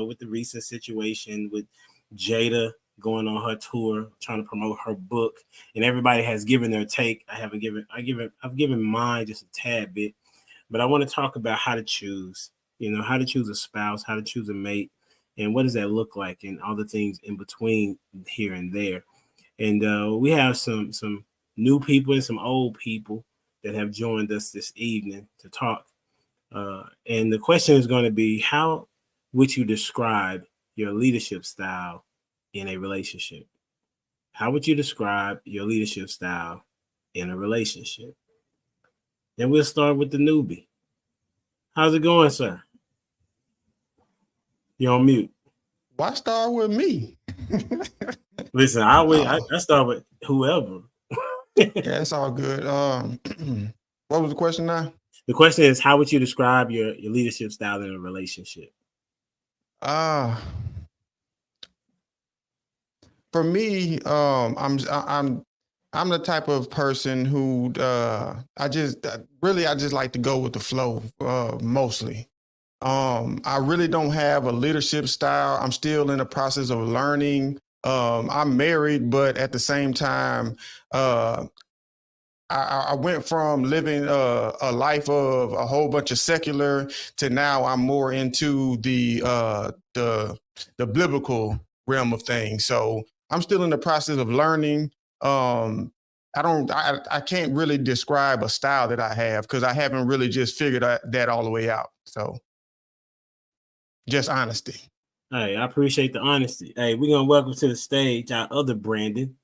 with the recent situation with Jada going on her tour, trying to promote her book, and everybody has given their take. I've given mine just a tad bit, but I want to talk about how to choose. How to choose a spouse, how to choose a mate, and what does that look like, and all the things in between here and there. And we have some new people and some old people that have joined us this evening to talk. And the question is going to be, how would you describe your leadership style in a relationship? How would you describe your leadership style in a relationship? Then we'll start with the newbie. How's it going, sir? You're on mute. Why start with me? Listen, I start with whoever. Yeah, it's all good. What was the question now? The question is, how would you describe your leadership style in a relationship? For me, I'm the type of person who I just like to go with the flow mostly. I really don't have a leadership style. I'm still in the process of learning. I'm married, but at the same time, I went from living a life of a whole bunch of secular to now I'm more into the biblical realm of things. So I'm still in the process of learning. I can't really describe a style that I have because I haven't really just figured that all the way out. So just honesty. Hey, I appreciate the honesty. Hey, we're gonna welcome to the stage our other Brandon.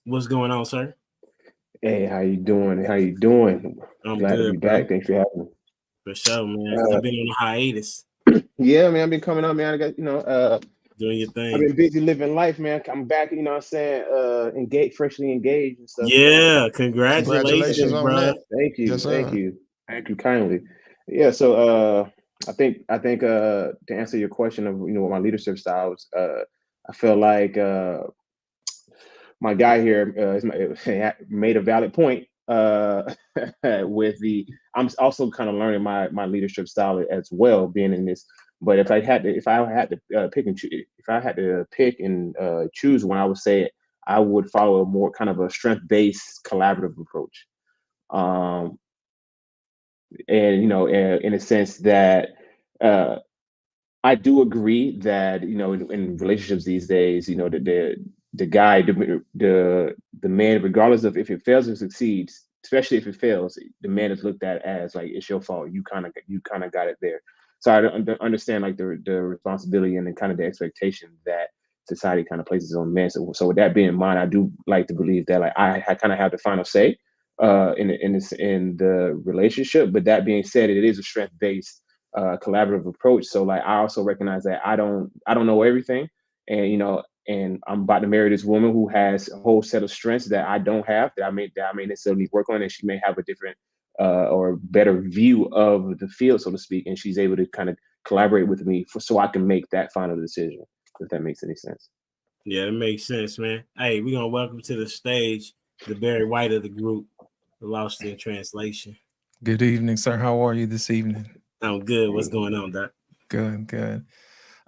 What's going on, sir? Hey, how you doing? How you doing? I'm Glad to good, be bro. back. Thanks for having me. For sure, man. You've been on a hiatus. Yeah, man, I've been coming up, man. I got, Doing your I've thing. been busy living life, man. I'm back, you know what I'm saying, freshly engaged and stuff. Yeah, congratulations, on bro. that. Thank you. Yes, sir. Thank you kindly. Yeah, so I think to answer your question of, what my leadership styles, I feel like my guy here made a valid point with I'm also kind of learning my leadership style as well, being in this. But if I had to pick and choose one, I would say I would follow a more kind of a strength-based collaborative approach. And in a sense that I do agree that in relationships these days, the guy, the man, regardless of if it fails or succeeds, especially if it fails, the man is looked at as like it's your fault. You kind of got it there. So I don't understand like the responsibility and the kind of the expectation that society kind of places on men. So with that being in mind, I do like to believe that like I kind of have the final say in the relationship. But that being said, it is a strength based collaborative approach. So like I also recognize that I don't know everything, and and I'm about to marry this woman who has a whole set of strengths that I don't have, that I may necessarily work on, and she may have a different or better view of the field, so to speak, and she's able to kind of collaborate with me so I can make that final decision. If that makes any sense. Yeah, that makes sense, man. Hey, we're gonna welcome to the stage the Barry White of the group, the Lost in Translation. Good evening, sir. How are you this evening? I'm good. What's going on, Doc? Good.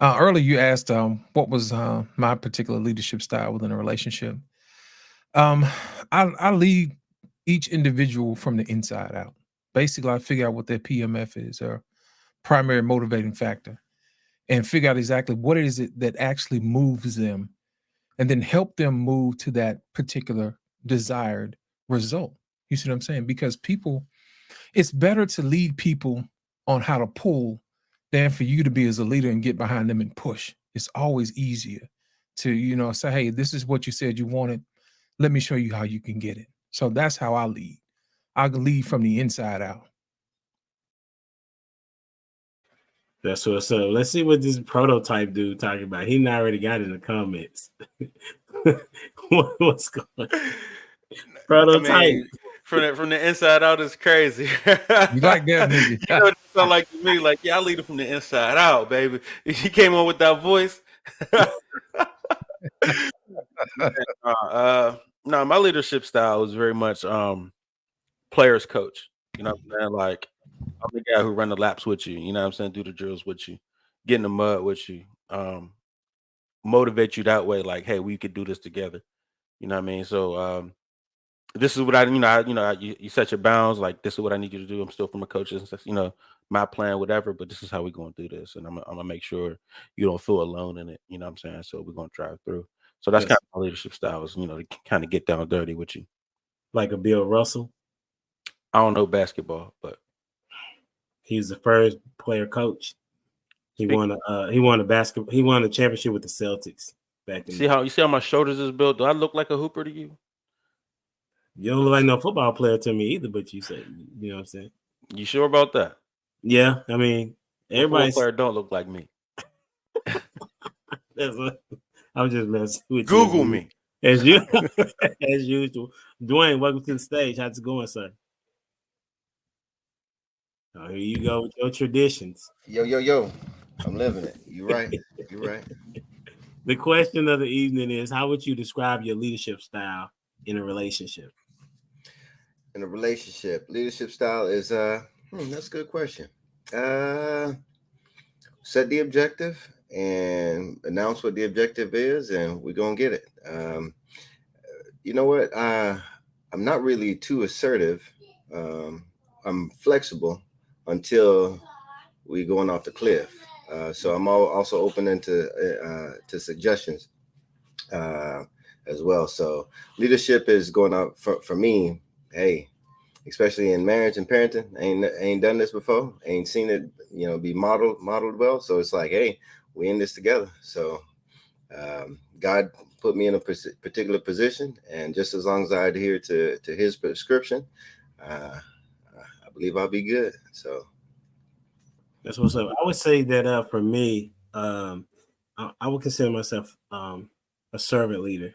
Earlier you asked what was my particular leadership style within a relationship. I lead each individual from the inside out. Basically, I figure out what their PMF is, or primary motivating factor, and figure out exactly what it is that actually moves them, and then help them move to that particular desired result. You see what I'm saying? Because it's better to lead people on how to pull than for you to be as a leader and get behind them and push. It's always easier to, say, hey, this is what you said you wanted. Let me show you how you can get it. So that's how I lead. I lead from the inside out. That's what's up. Let's see what this prototype dude talking about. He already got in the comments. What's going on? Prototype. I mean, from the inside out is crazy. You like that, nigga? You know what it sound like to me? Like, yeah, I lead it from the inside out, baby. He came on with that voice. No, my leadership style is very much players coach. You know what I'm saying? Like, I'm the guy who run the laps with you. You know what I'm saying? Do the drills with you. get in the mud with you, motivate you that way. Like, hey, we could do this together. You know what I mean? So this is what you set your bounds. Like, this is what I need you to do. I'm still from a coach. That's, my plan, whatever. But this is how we're gonna do this, and I'm gonna make sure you don't feel alone in it. You know what I'm saying? So we're gonna drive through. So that's kind Yes. of my leadership style is, to kind of get down dirty with you. Like a Bill Russell. I don't know basketball, but He was the first player coach. He Speak- won a championship with the Celtics back in. you see how my shoulders is built? Do I look like a hooper to you? You don't look like no football player to me either, but you say, you know what I'm saying? You sure about that? Yeah, I mean, A football everybody's. player don't look like me. That's what, I'm just messing with Google you. me. As you as usual. Dwayne, welcome to the stage. How's it going, sir? Oh, here you go with your traditions. Yo. I'm living it. You're right. You're right. The question of the evening is, how would you describe your leadership style in a relationship? In a relationship, leadership style is that's a good question. Set the objective and announce what the objective is, and we're gonna get it. You know what? I'm not really too assertive. I'm flexible until we're going off the cliff. So I'm also open to suggestions as well. So leadership is going up for me. Hey, especially in marriage and parenting, ain't done this before. Ain't seen it, be modeled well. So it's like, hey, we in this together. So God put me in a particular position, and just as long as I adhere to His prescription, I believe I'll be good. So. That's what's up. I would say that for me, I would consider myself a servant leader.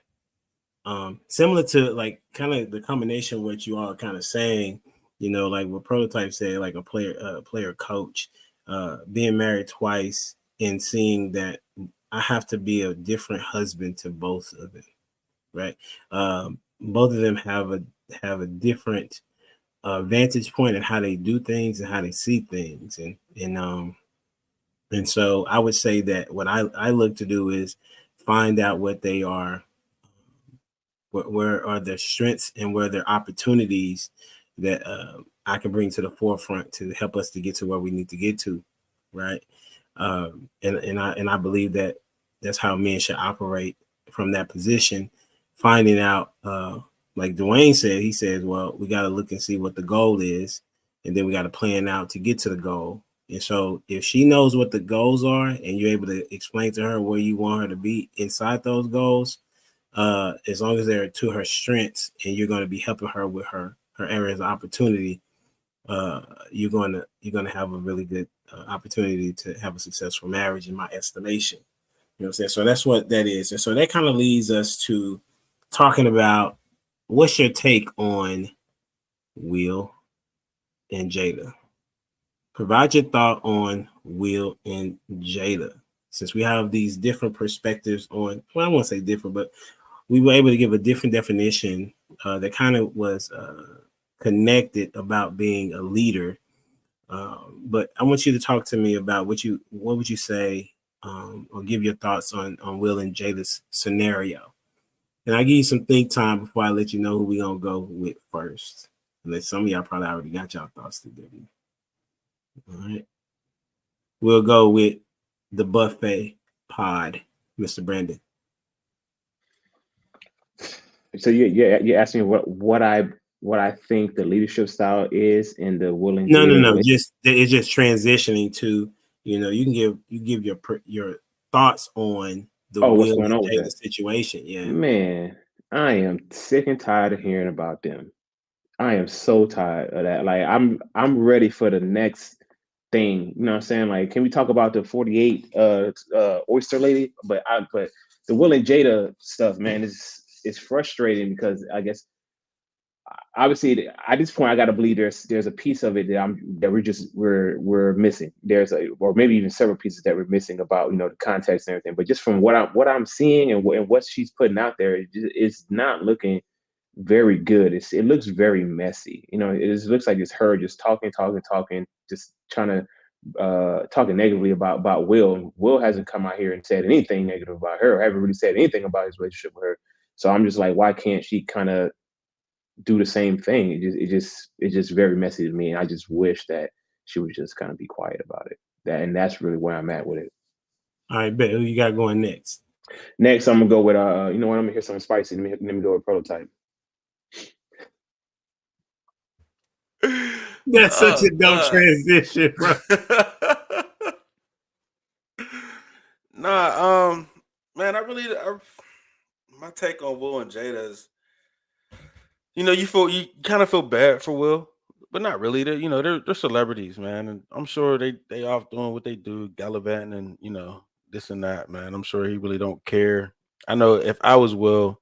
Similar to like kind of the combination of what you all are kind of saying, like what Prototype said, like a player coach, being married twice and seeing that I have to be a different husband to both of them, right? Both of them have a different vantage point and how they do things and how they see things, and so I would say that what I look to do is find out what they are, where are their strengths and where their opportunities that I can bring to the forefront to help us to get to where we need to get to, right? And I believe that that's how men should operate from that position, finding out. Like Dwayne said, he says, well, we got to look and see what the goal is, and then we got to plan out to get to the goal. And so if she knows what the goals are and you're able to explain to her where you want her to be inside those goals, as long as they're to her strengths and you're going to be helping her with her areas of opportunity, you're going to have a really good opportunity to have a successful marriage, in my estimation. You know what I'm saying? So that's what that is. And so that kind of leads us to talking about, what's your take on Will and Jada? Provide your thought on Will and Jada, since we have these different perspectives on, well, I won't say different, but we were able to give a different definition that kind of was connected about being a leader. But I want you to talk to me about what would you say, or give your thoughts on Will and Jada's scenario. And I give you some think time before I let you know who we're going to go with first. Unless some of y'all probably already got y'all thoughts together. All right. We'll go with the buffet pod, Mr. Brandon. So you're asking what I think the leadership style is in the Will and Jada. No. It's just transitioning to, you can give your thoughts on the what's Will going and on with Jada that situation. Yeah. man. I am sick and tired of hearing about them. I am so tired of that. Like I'm ready for the next thing. You know what I'm saying? Like, can we talk about the 48 oyster lady? But the Will and Jada stuff, man, is frustrating because I guess obviously at this point I gotta believe there's a piece of it that we're missing. Or maybe even several pieces that we're missing about the context and everything. But just from what I'm seeing and what she's putting out there, it's not looking very good. It looks very messy. It looks like it's her just talking, just trying to talking negatively about Will. Will hasn't come out here and said anything negative about her, or haven't really said anything about his relationship with her. So I'm just like, why can't she kind of do the same thing? It's just very messy to me, and I just wish that she would just kind of be quiet about it. That's really where I'm at with it. All right, bet. Who you got going next? Next, I'm gonna go with you know what? I'm gonna hear something spicy. Let me go with Prototype. That's such a dope transition, bro. Nah, man, my take on Will and Jada is, you kind of feel bad for Will, but not really. They're celebrities, man, and I'm sure they off doing what they do, gallivanting and this and that, man. I'm sure he really don't care. I know if I was Will,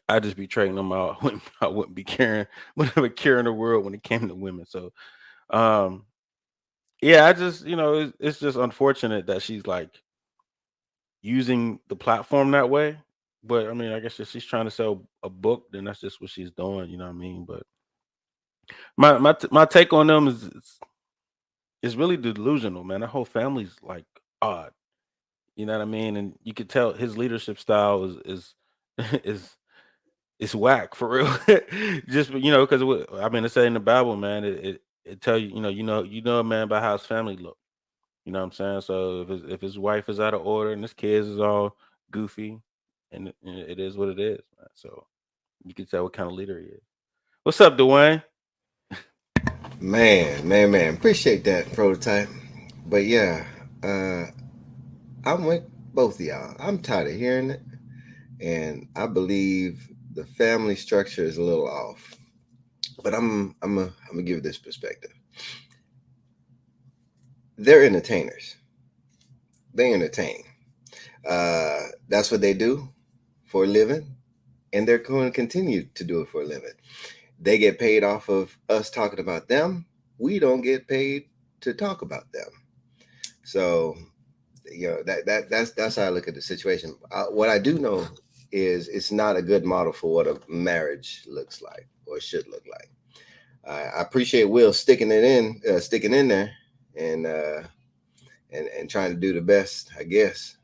I'd just be trading them out. I wouldn't be caring, wouldn't have a care in the world when it came to women. So, yeah, I just it's just unfortunate that she's like using the platform that way. But I mean, I guess if she's trying to sell a book, then that's just what she's doing. You know what I mean? But my take on them is really delusional, man. That whole family's like odd. You know what I mean? And you could tell his leadership style is is whack for real. Just because I mean, it say in the Bible, man. It tell you a man by how his family look. You know what I'm saying? So if his wife is out of order and his kids is all goofy, and it is what it is, man. So you can tell what kind of leader he is. What's up, Dwayne? Man. Appreciate that, Prototype. But yeah, I'm with both of y'all. I'm tired of hearing it. And I believe the family structure is a little off. But I'm gonna give this perspective. They're entertainers. They entertain. That's what they do for a living, and they're going to continue to do it for a living. They get paid off of us talking about them. We don't get paid to talk about them. So, that's how I look at the situation. What I do know is it's not a good model for what a marriage looks like or should look like. I appreciate Will sticking in there and trying to do the best, I guess.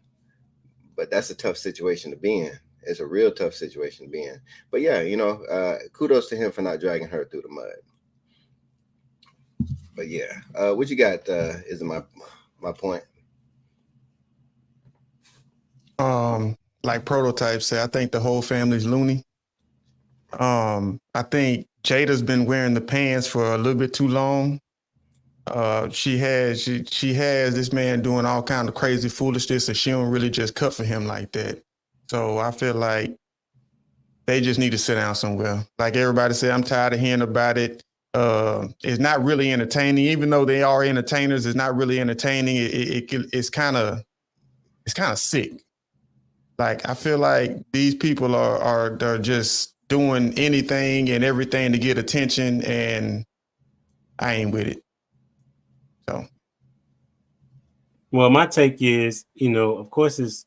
But that's a tough situation to be in. It's a real tough situation to be in. But yeah, kudos to him for not dragging her through the mud. But yeah, what you got is my point. Like Prototype said, I think the whole family's loony. I think Jada's been wearing the pants for a little bit too long. She has this man doing all kind of crazy foolishness, and she don't really just cut for him like that. So I feel like they just need to sit down somewhere. Like everybody said, I'm tired of hearing about it. It's not really entertaining, even though they are entertainers. It's not really entertaining. It's kind of sick. Like I feel like these people are just doing anything and everything to get attention, and I ain't with it. So, well, my take is, of course,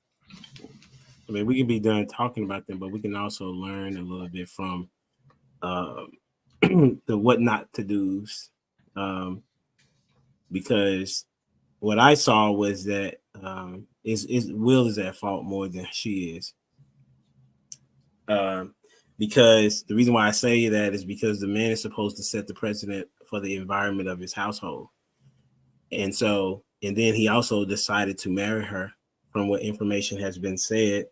we can be done talking about them, but we can also learn a little bit from the what not to do's, because what I saw was that Will is at fault more than she is. Because the reason why I say that is because the man is supposed to set the precedent for the environment of his household. And then he also decided to marry her from what information has been said,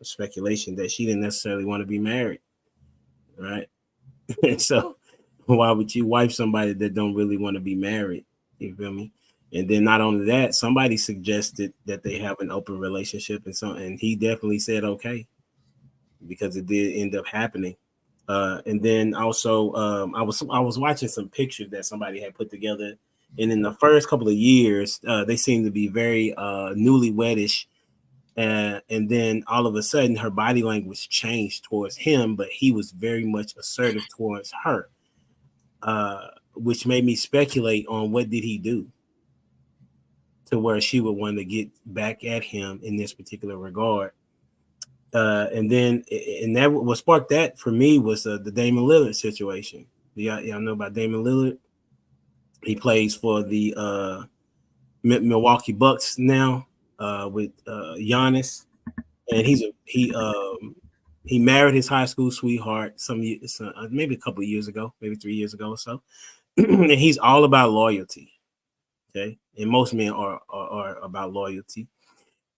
speculation that she didn't necessarily want to be married. Right. And so why would you wife somebody that don't really want to be married? You feel me? And then not only that, somebody suggested that they have an open relationship and he definitely said okay, because it did end up happening. And then also I was watching some pictures that somebody had put together, and in the first couple of years they seemed to be very newlywedish, and then all of a sudden her body language changed towards him, but he was very much assertive towards her, which made me speculate on what did he do to where she would want to get back at him in this particular regard. And that what sparked that for me was the Damian Lillard situation. Y'all know about Damian Lillard? He plays for the Milwaukee Bucks now with Giannis, and he married his high school sweetheart maybe a couple of years ago, maybe 3 years ago or so. And he's all about loyalty. Okay, and most men are about loyalty.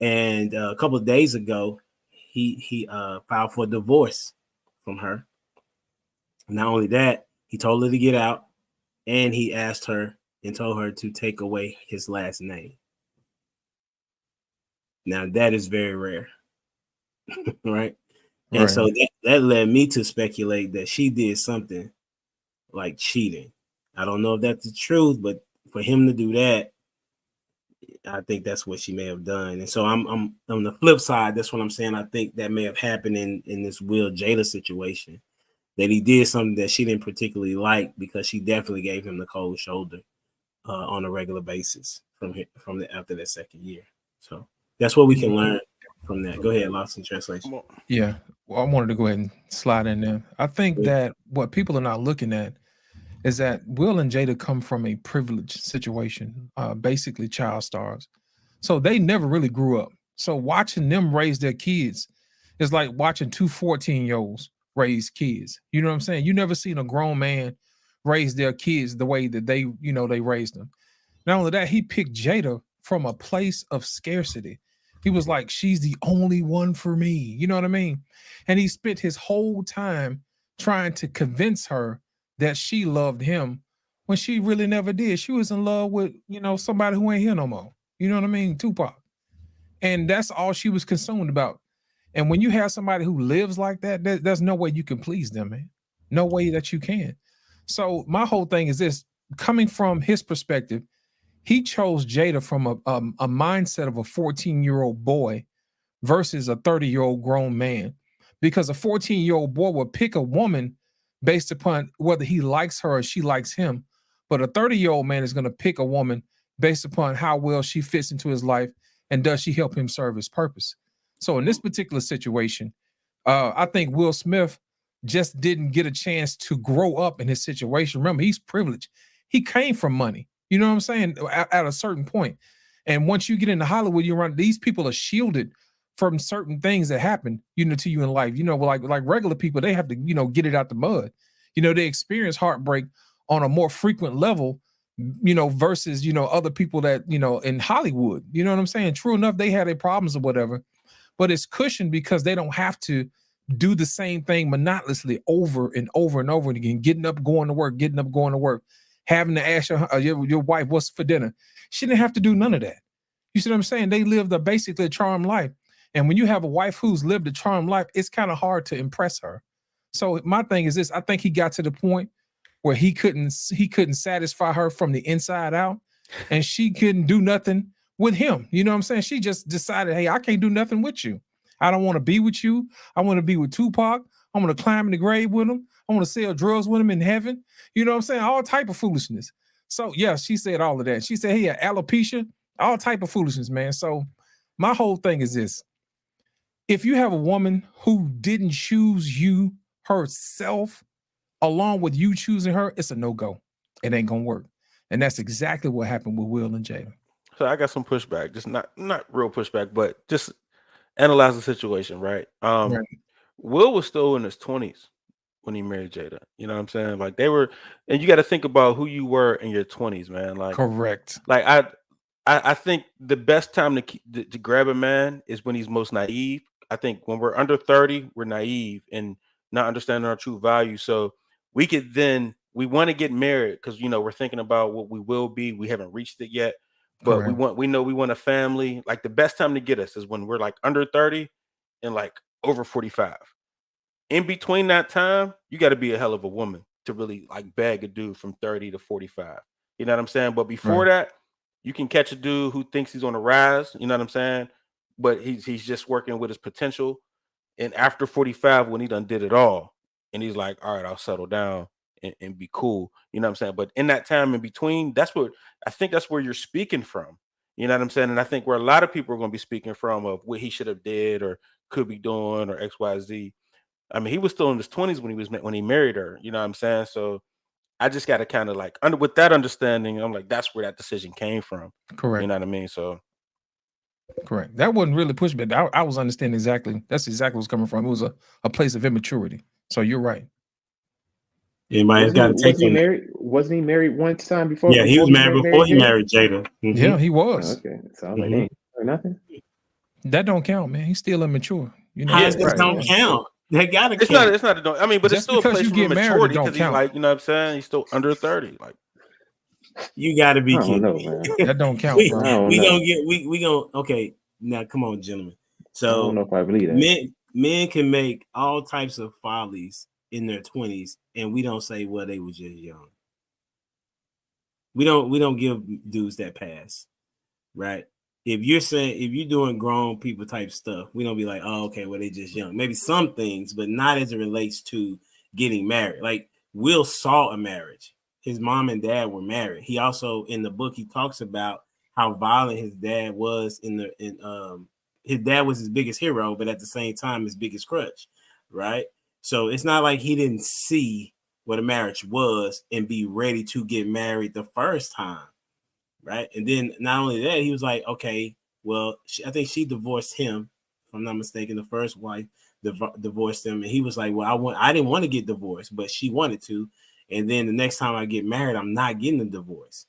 And a couple of days ago, he filed for divorce from her. Not only that, he told her to get out, and he asked her and told her to take away his last name. Now that is very rare, right? And so that led me to speculate that she did something like cheating. I don't know if that's the truth, but for him to do that, I think that's what she may have done. And so I'm on the flip side. That's what I'm saying. I think that may have happened in this Will Jada situation, that he did something that she didn't particularly like, because she definitely gave him the cold shoulder on a regular basis after that second year. So that's what we can learn from that. Go ahead, Lost in Translation. Yeah, well, I wanted to go ahead and slide in there. I think that what people are not looking at is that Will and Jada come from a privileged situation, basically child stars. So they never really grew up. So watching them raise their kids is like watching two 14-year-olds raise kids. You know what I'm saying? You never seen a grown man raise their kids the way that they raised them. Not only that, he picked Jada from a place of scarcity. He was like, she's the only one for me. You know what I mean? And he spent his whole time trying to convince her that she loved him when she really never did. She was in love with, somebody who ain't here no more. You know what I mean? Tupac. And that's all she was consumed about. And when you have somebody who lives like that, there's no way you can please them, man. No way that you can. So my whole thing is this: coming from his perspective, he chose Jada from a mindset of a 14-year-old boy versus a 30-year-old grown man, because a 14-year-old boy will pick a woman based upon whether he likes her or she likes him. But a 30-year-old man is going to pick a woman based upon how well she fits into his life and does she help him serve his purpose. So in this particular situation, I think Will Smith just didn't get a chance to grow up in his situation. Remember, he's privileged. He came from money. You know what I'm saying? At a certain point. And once you get into Hollywood, you run, these people are shielded from certain things that happen, to you in life. Like regular people, they have to, get it out the mud. They experience heartbreak on a more frequent level, versus, other people that, in Hollywood. You know what I'm saying? True enough, they had their problems or whatever, but it's cushioned because they don't have to do the same thing monotonously over and over and over again, getting up, going to work, having to ask your wife what's for dinner. She didn't have to do none of that. You see what I'm saying? They lived basically a charmed life. And when you have a wife who's lived a charmed life, it's kind of hard to impress her. So my thing is this: I think he got to the point where he couldn't satisfy her from the inside out, and she couldn't do nothing with him. You know what I'm saying? She just decided, hey, I can't do nothing with you. I don't want to be with you. I want to be with Tupac. I want to climb in the grave with him. I want to sell drugs with him in heaven. You know what I'm saying? All type of foolishness. So yeah, she said all of that. She said, hey, alopecia, all type of foolishness, man. So my whole thing is this: if you have a woman who didn't choose you herself, along with you choosing her, it's a no-go. It ain't gonna work. And that's exactly what happened with Will and Jada. So I got some pushback, just not real pushback, but just analyze the situation, right? Right. Will was still in his 20s when he married Jada. You know what I'm saying? Like they were, and you got to think about who you were in your 20s, man. Like Correct. Like I think the best time to grab a man is when he's most naive. I think when we're under 30, we're naive and not understanding our true value. So we want to get married because we're thinking about what we will be. We haven't reached it yet, but Correct. we want a family. Like the best time to get us is when we're like under 30 and like over 45. In between that time, you got to be a hell of a woman to really like bag a dude from 30 to 45. You know what I'm saying? But before that, you can catch a dude who thinks he's on the rise, you know what I'm saying? But he's just working with his potential. And after 45, when he done did it all, and he's like, all right, I'll settle down and be cool. You know what I'm saying? But in that time in between, that's where you're speaking from. You know what I'm saying? And I think where a lot of people are going to be speaking from of what he should have did or could be doing or XYZ. I mean, he was still in his 20s when he married her. You know what I'm saying? So I just got to kind of like with that understanding. I'm like, that's where that decision came from. Correct. You know what I mean? So correct. That wasn't really pushback. I was understanding exactly. That's exactly what's coming from. It was a place of immaturity. So you're right. Anybody's got to take Wasn't he from that. married? Wasn't he married one time before? Yeah, he was married before he Jada? married Jada. Mhm. Yeah, he Oh, was. okay. So I was like, Mhm. dang, or nothing. That don't count, man. He's still immature. You know, How Yeah, does that right, don't right. count? They gotta it's count. not a don't. I mean, but it's Just still a because place you of get married, it maturity don't because he's count. like, you know what I'm saying? He's still under 30. Like, You got to be I don't kidding know, me. man. That don't count, we bro. I don't we know. gonna get we gonna okay. Now come on, gentlemen. I don't So know if I believe that. men can make all types of follies in their 20s, and we don't say, well, they were just young. We don't give dudes that pass, right? If you're doing grown people type stuff, we don't be like, oh, okay, well, they just young. Maybe some things, but not as it relates to getting married. Like Will saw a marriage. His mom and dad were married. He also, in the book, he talks about how violent his dad was his dad was his biggest hero, but at the same time, his biggest crutch, right? So it's not like he didn't see what a marriage was and be ready to get married the first time, right? And then not only that, he was like, okay, well, I think she divorced him, if I'm not mistaken. The first wife divorced him, and he was like, well, I didn't want to get divorced, but she wanted to. And then the next time I get married, I'm not getting a divorce,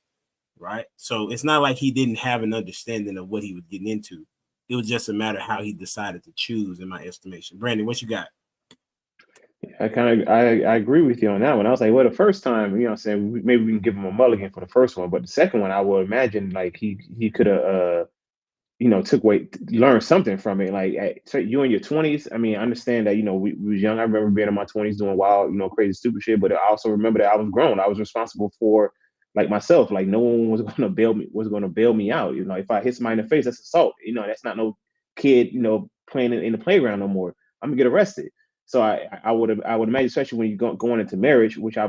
right? So it's not like he didn't have an understanding of what he was getting into. It was just a matter of how he decided to choose, in my estimation. Brandon, what you got? I agree with you on that one. I was like, well, the first time, you know, what I'm saying maybe we can give him a mulligan for the first one, but the second one, I would imagine like he could have you know, learned something from it. Like, so you in your 20s, I mean, I understand that, you know, we was young. I remember being in my 20s doing wild, you know, crazy, stupid shit. But I also remember that I was grown. I was responsible for like myself. Like no one was going to bail me out. You know, if I hit somebody in the face, that's assault. You know, that's not no kid, you know, playing in the playground no more. I'm gonna get arrested. So I would imagine, especially when you going into marriage, which I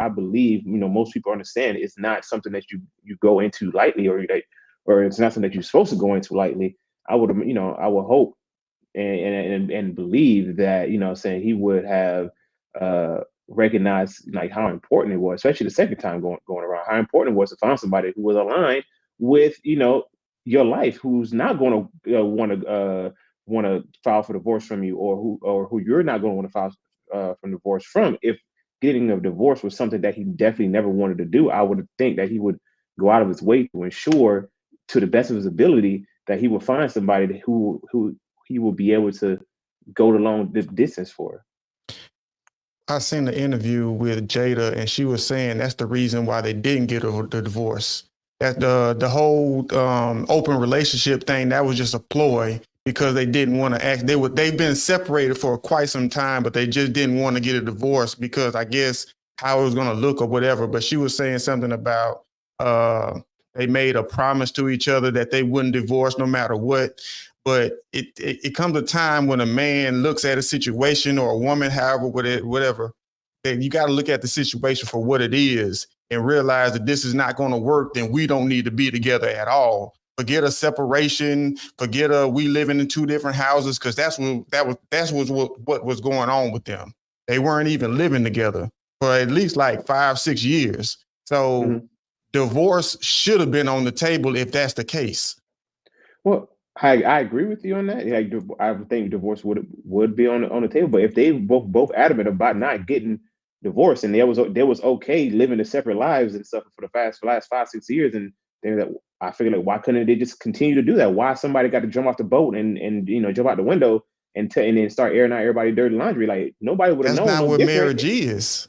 believe, you know, most people understand, it's not something that you go into lightly, or it's not something that you're supposed to go into lightly. I would hope and believe that, you know, saying he would have recognized like how important it was, especially the second time going around, how important it was to find somebody who was aligned with, you know, your life, who's not going to want to file for divorce from you, or who you're not going to want to file from divorce from. If getting a divorce was something that he definitely never wanted to do, I would think that he would go out of his way to ensure, to the best of his ability, that he will find somebody who he will be able to go the long distance for. I seen the interview with Jada, and she was saying that's the reason why they didn't get the divorce. That the whole open relationship thing, that was just a ploy because they didn't want to act. They've been separated for quite some time, but they just didn't want to get a divorce because I guess how it was going to look or whatever. But she was saying something about they made a promise to each other that they wouldn't divorce no matter what. But it comes a time when a man looks at a situation, or a woman, however, whatever, that you got to look at the situation for what it is and realize that this is not going to work. Then we don't need to be together at all. Forget a separation. Forget we living in two different houses, because that's what was going on with them. They weren't even living together for at least like 5-6 years. So divorce should have been on the table if that's the case. Well, I agree with you on that. Like, I would think divorce would be on the table. But if they both adamant about not getting divorced, and there was okay living the separate lives and stuff for the last 5-6 years, and I figure, like, why couldn't they just continue to do that? Why somebody got to jump off the boat and you know, jump out the window and then start airing out everybody's dirty laundry? Like, nobody would have known. That's not what different. marriage is.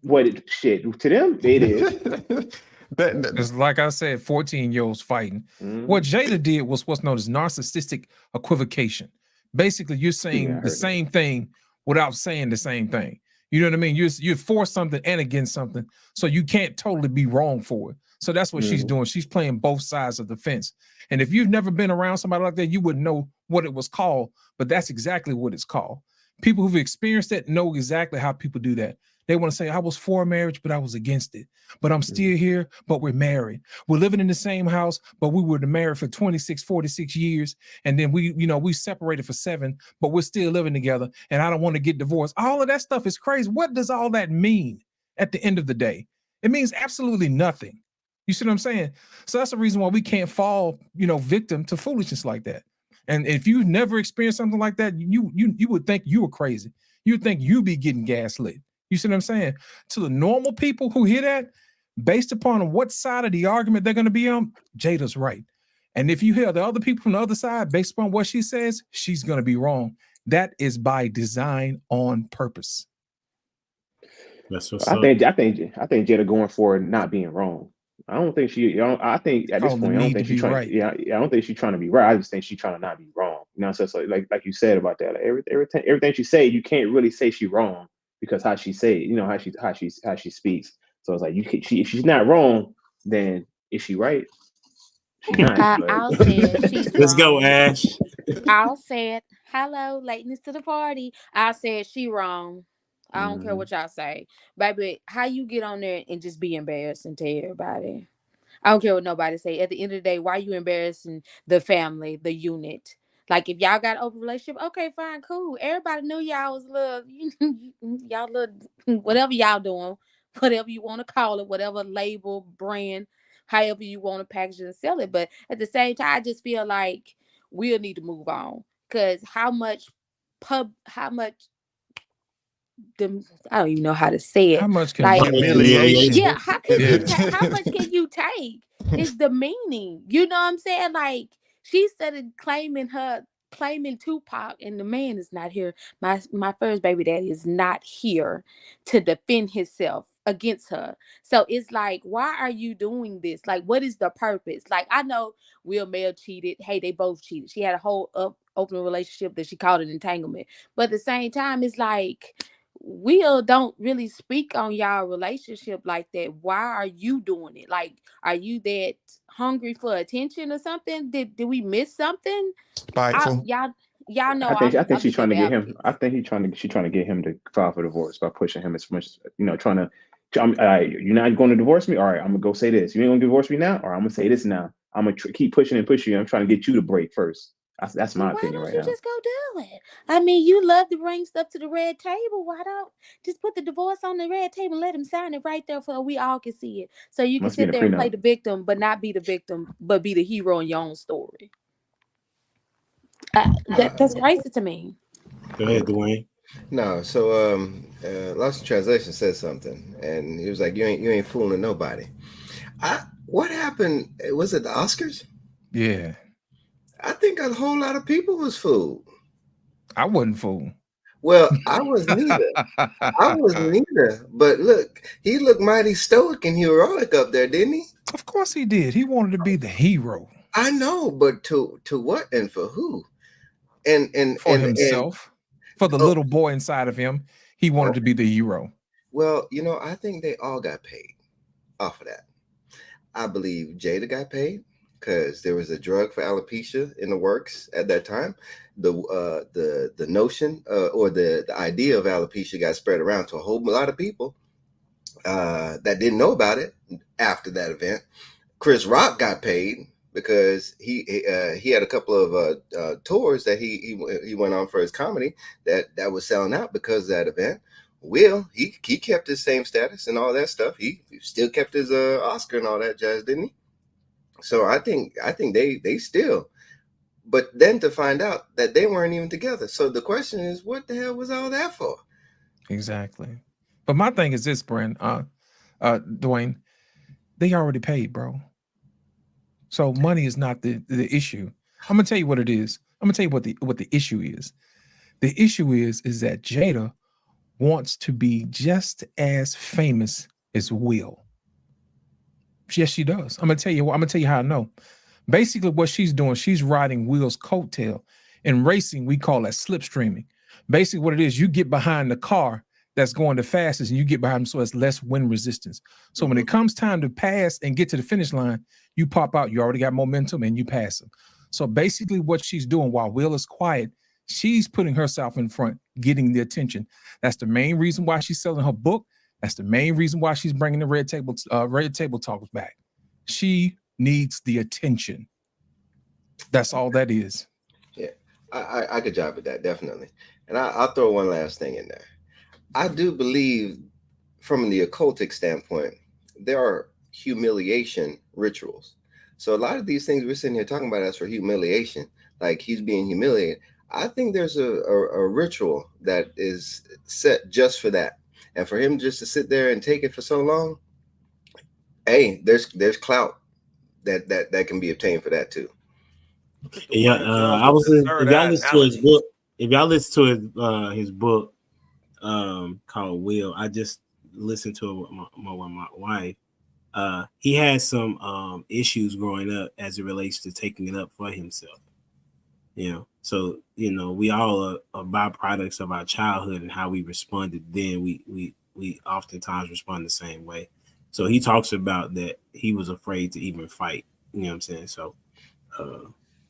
What shit to them it is. It's like I said, 14-year-olds fighting. What Jada did was what's known as narcissistic equivocation. Basically, you're saying the same thing without saying the same thing. You know what I mean? You're for something and against something, so you can't totally be wrong for it. So that's what she's doing. She's playing both sides of the fence. And if you've never been around somebody like that, you wouldn't know what it was called, but that's exactly what it's called. People who've experienced it know exactly how people do that. They want to say, I was for marriage, but I was against it. But I'm still here, but we're married. We're living in the same house, but we were married for 46 years. And then we separated for 7, but we're still living together. And I don't want to get divorced. All of that stuff is crazy. What does all that mean? at the end of the day? It means absolutely nothing. You see what I'm saying? So that's the reason why we can't fall, victim to foolishness like that. And if you never experienced something like that, you would think you were crazy. You would think you'd be getting gaslit. You see what I'm saying? To the normal people who hear that, based upon what side of the argument they're going to be on, Jada's right. And if you hear the other people from the other side, based upon what she says, she's going to be wrong. That is by design, on purpose. That's what's I up. think Jada going for not being wrong. I don't think she. I think at this Called the point, I don't need think to she's be trying. right. Yeah, I don't think she's trying to be right. I just think she's trying to not be wrong. So it's like you said about that. Like everything she say, you can't really say she's wrong because how she say it, how she speaks. So it's like if she's not wrong, then is she right? She's not. But I'll say it. She's Let's go, wrong. Ash. I'll say it. Hello, lateness to the party. I said she wrong. I don't care what y'all say. Baby, how you get on there and just be embarrassed and tell everybody? I don't care what nobody say. At the end of the day, why are you embarrassing the family, the unit? Like if y'all got an open relationship, okay, fine, cool. Everybody knew y'all was y'all little whatever y'all doing, whatever you want to call it, whatever label, brand, however you want to package it and sell it. But at the same time, I just feel like we'll need to move on. Cause how much I don't even know how to say it. How much can Like, Humiliation. yeah, how can Yeah. you how much can you take? It's demeaning. You know what I'm saying? Like she started claiming Tupac, and the man is not here. My first baby daddy is not here to defend himself against her. So it's like, why are you doing this? Like, what is the purpose? Like, I know Will Mel cheated. Hey, they both cheated. She had a whole open relationship that she called an entanglement. But at the same time, it's like Will don't really speak on y'all relationship like that. Why are you doing it? Like, are you that hungry for attention or something? Did we miss something? Spiteful. Y'all know I think I'm she's the trying to devil get him. advocate. I think she's trying to get him to file for divorce by pushing him as much. Trying to. You're not going to divorce me. All right, I'm gonna go say this. You ain't gonna divorce me now. All right, I'm gonna say this now. I'm gonna keep pushing and pushing you. I'm trying to get you to break first. That's Well, my why opinion don't right you now. just go do it? I mean, you love to bring stuff to the red table. Why don't just put the divorce on the red table and let him sign it right there so we all can see it? So you can Must be in sit a there and play prenup. the victim, but not be the victim, but be the hero in your own story. That's crazy to me. Go ahead, Dwayne. No, so Lost in Translation said something, and he was like, "You ain't fooling nobody." What happened? Was it the Oscars? Yeah. I think a whole lot of people was fooled. I wasn't fooled. Well, I was neither. I was neither. But look, he looked mighty stoic and heroic up there, didn't he? Of course he did. He wanted to be the hero I know, but to what and for who? And for himself, for the oh, little boy inside of him. He wanted to be the hero. well, I think they all got paid off of that. I believe Jada got paid because there was a drug for alopecia in the works at that time. The notion or the idea of alopecia got spread around to a whole lot of people that didn't know about it after that event. Chris Rock got paid because he had a couple of tours that he went on for his comedy that was selling out because of that event. Will he kept his same status and all that stuff. He still kept his Oscar and all that jazz, didn't he? So I think they still, but then to find out that they weren't even together. So the question is, what the hell was all that for? Exactly. But my thing is this, Brent, Dwayne, they already paid, bro. So money is not the issue. I'm gonna tell you what it is. I'm gonna tell you what the issue is. The issue is that Jada wants to be just as famous as Will. Yes, she does. I'm gonna tell you how I know. Basically, what she's doing, she's riding Will's coattail. In racing, we call that slipstreaming. Basically, what it is, you get behind the car that's going the fastest, and you get behind them so it's less wind resistance. So when it comes time to pass and get to the finish line, you pop out. You already got momentum, and you pass them. So basically, what she's doing while Will is quiet, she's putting herself in front, getting the attention. That's the main reason why she's selling her book. That's the main reason why she's bringing the red table talks back. She needs the attention. That's all that is. Yeah, I could jive with that, definitely. And I'll throw one last thing in there. I do believe from the occultic standpoint, there are humiliation rituals. So a lot of these things we're sitting here talking about as for humiliation, like he's being humiliated. I think there's a ritual that is set just for that. And for him just to sit there and take it for so long, hey, there's clout that can be obtained for that too. Yeah, I was. If y'all listen to his book, his book, called Will, I just listened to it with my wife. He had some issues growing up as it relates to taking it up for himself. You know, so we all are byproducts of our childhood and how we responded then. We oftentimes respond the same way. So he talks about that he was afraid to even fight. You know what I'm saying? So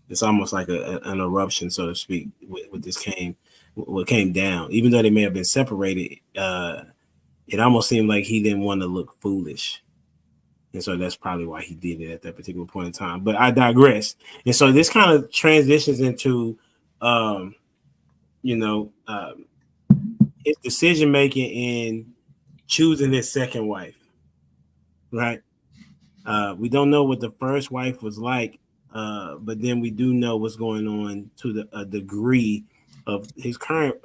it's almost like an eruption, so to speak, what came down. Even though they may have been separated, it almost seemed like he didn't want to look foolish. And so that's probably why he did it at that particular point in time. But I digress. And so this kind of transitions into, his decision making in choosing his second wife. Right? We don't know what the first wife was like, but then we do know what's going on to a degree of his current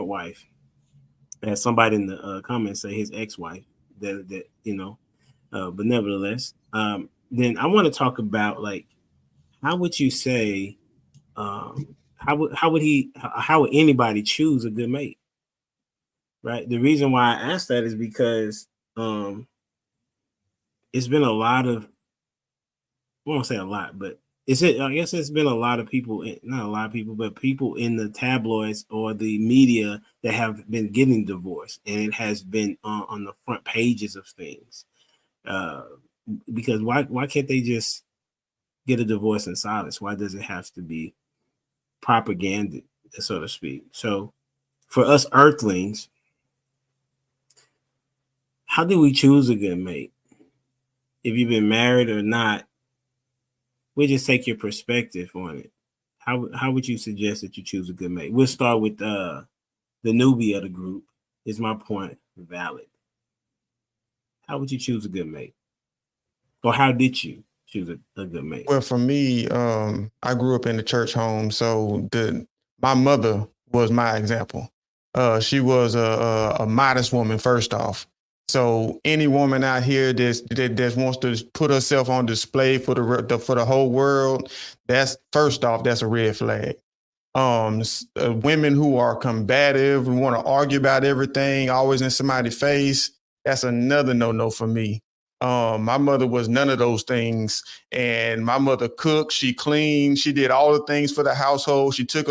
wife. As somebody in the comments say, his ex-wife. But nevertheless, then I want to talk about, like, how would you say, how would anybody choose a good mate? Right. The reason why I asked that is because it's been a lot of, I won't say a lot, but I guess it's been a lot of people, not a lot of people, but people in the tabloids or the media that have been getting divorced, and it has been on the front pages of things. Because why can't they just get a divorce in silence? Why does it have to be propaganda, so to speak? So for us earthlings, how do we choose a good mate? If you've been married or not, we'll just take your perspective on it. How would you suggest that you choose a good mate? We'll start with the newbie of the group. Is my point valid? How would you choose a good mate? Or how did you choose a good mate? Well, for me, I grew up in the church home, so my mother was my example. She was a modest woman, first off. So any woman out here that wants to put herself on display for the whole world, that's first off, that's a red flag. Women who are combative, who want to argue about everything, always in somebody's face, that's another no for me. My mother was none of those things, and my mother cooked, she cleaned, she did all the things for the household. She took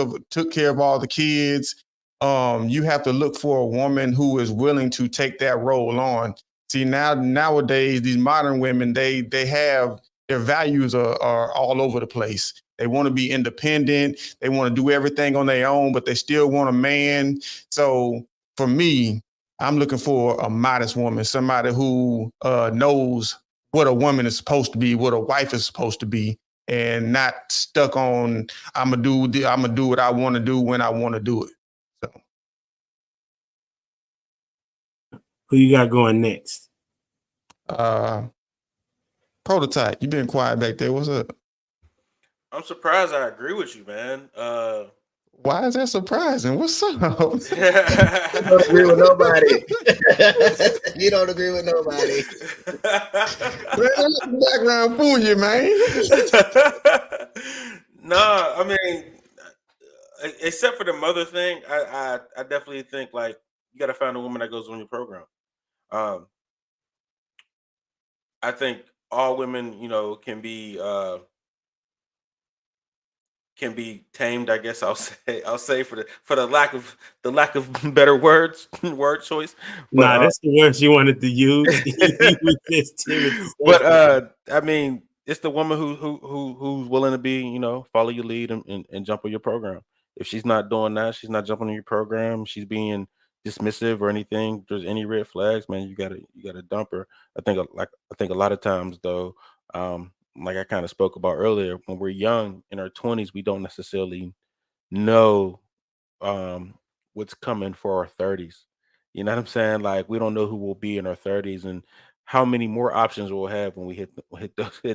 care of all the kids. You have to look for a woman who is willing to take that role on. See, nowadays, these modern women, they have their values are all over the place. They want to be independent. They want to do everything on their own, but they still want a man. So for me, I'm looking for a modest woman, somebody who knows what a woman is supposed to be, what a wife is supposed to be, and not stuck on I'm gonna do what I want to do when I want to do it. So, who you got going next? Prototype. You been quiet back there. What's up? I'm surprised I agree with you, man. Why is that surprising? What's up? You don't agree with nobody. You don't agree with nobody. Background fool you, man. No, I mean, except for the mother thing, I definitely think, like, you got to find a woman that goes on your program. I think all women, can be tamed. I guess I'll say for the lack of better word choice. But, that's the words you wanted to use. But I mean, it's the woman who's willing to be, follow your lead and jump on your program. If she's not doing that, she's not jumping on your program, she's being dismissive or anything, there's any red flags, man, you gotta dump her. I think a lot of times, though, like I kind of spoke about earlier, when we're young in our 20s, we don't necessarily know what's coming for our 30s. You know what I'm saying? Like we don't know who we'll be in our 30s and how many more options we'll have when we hit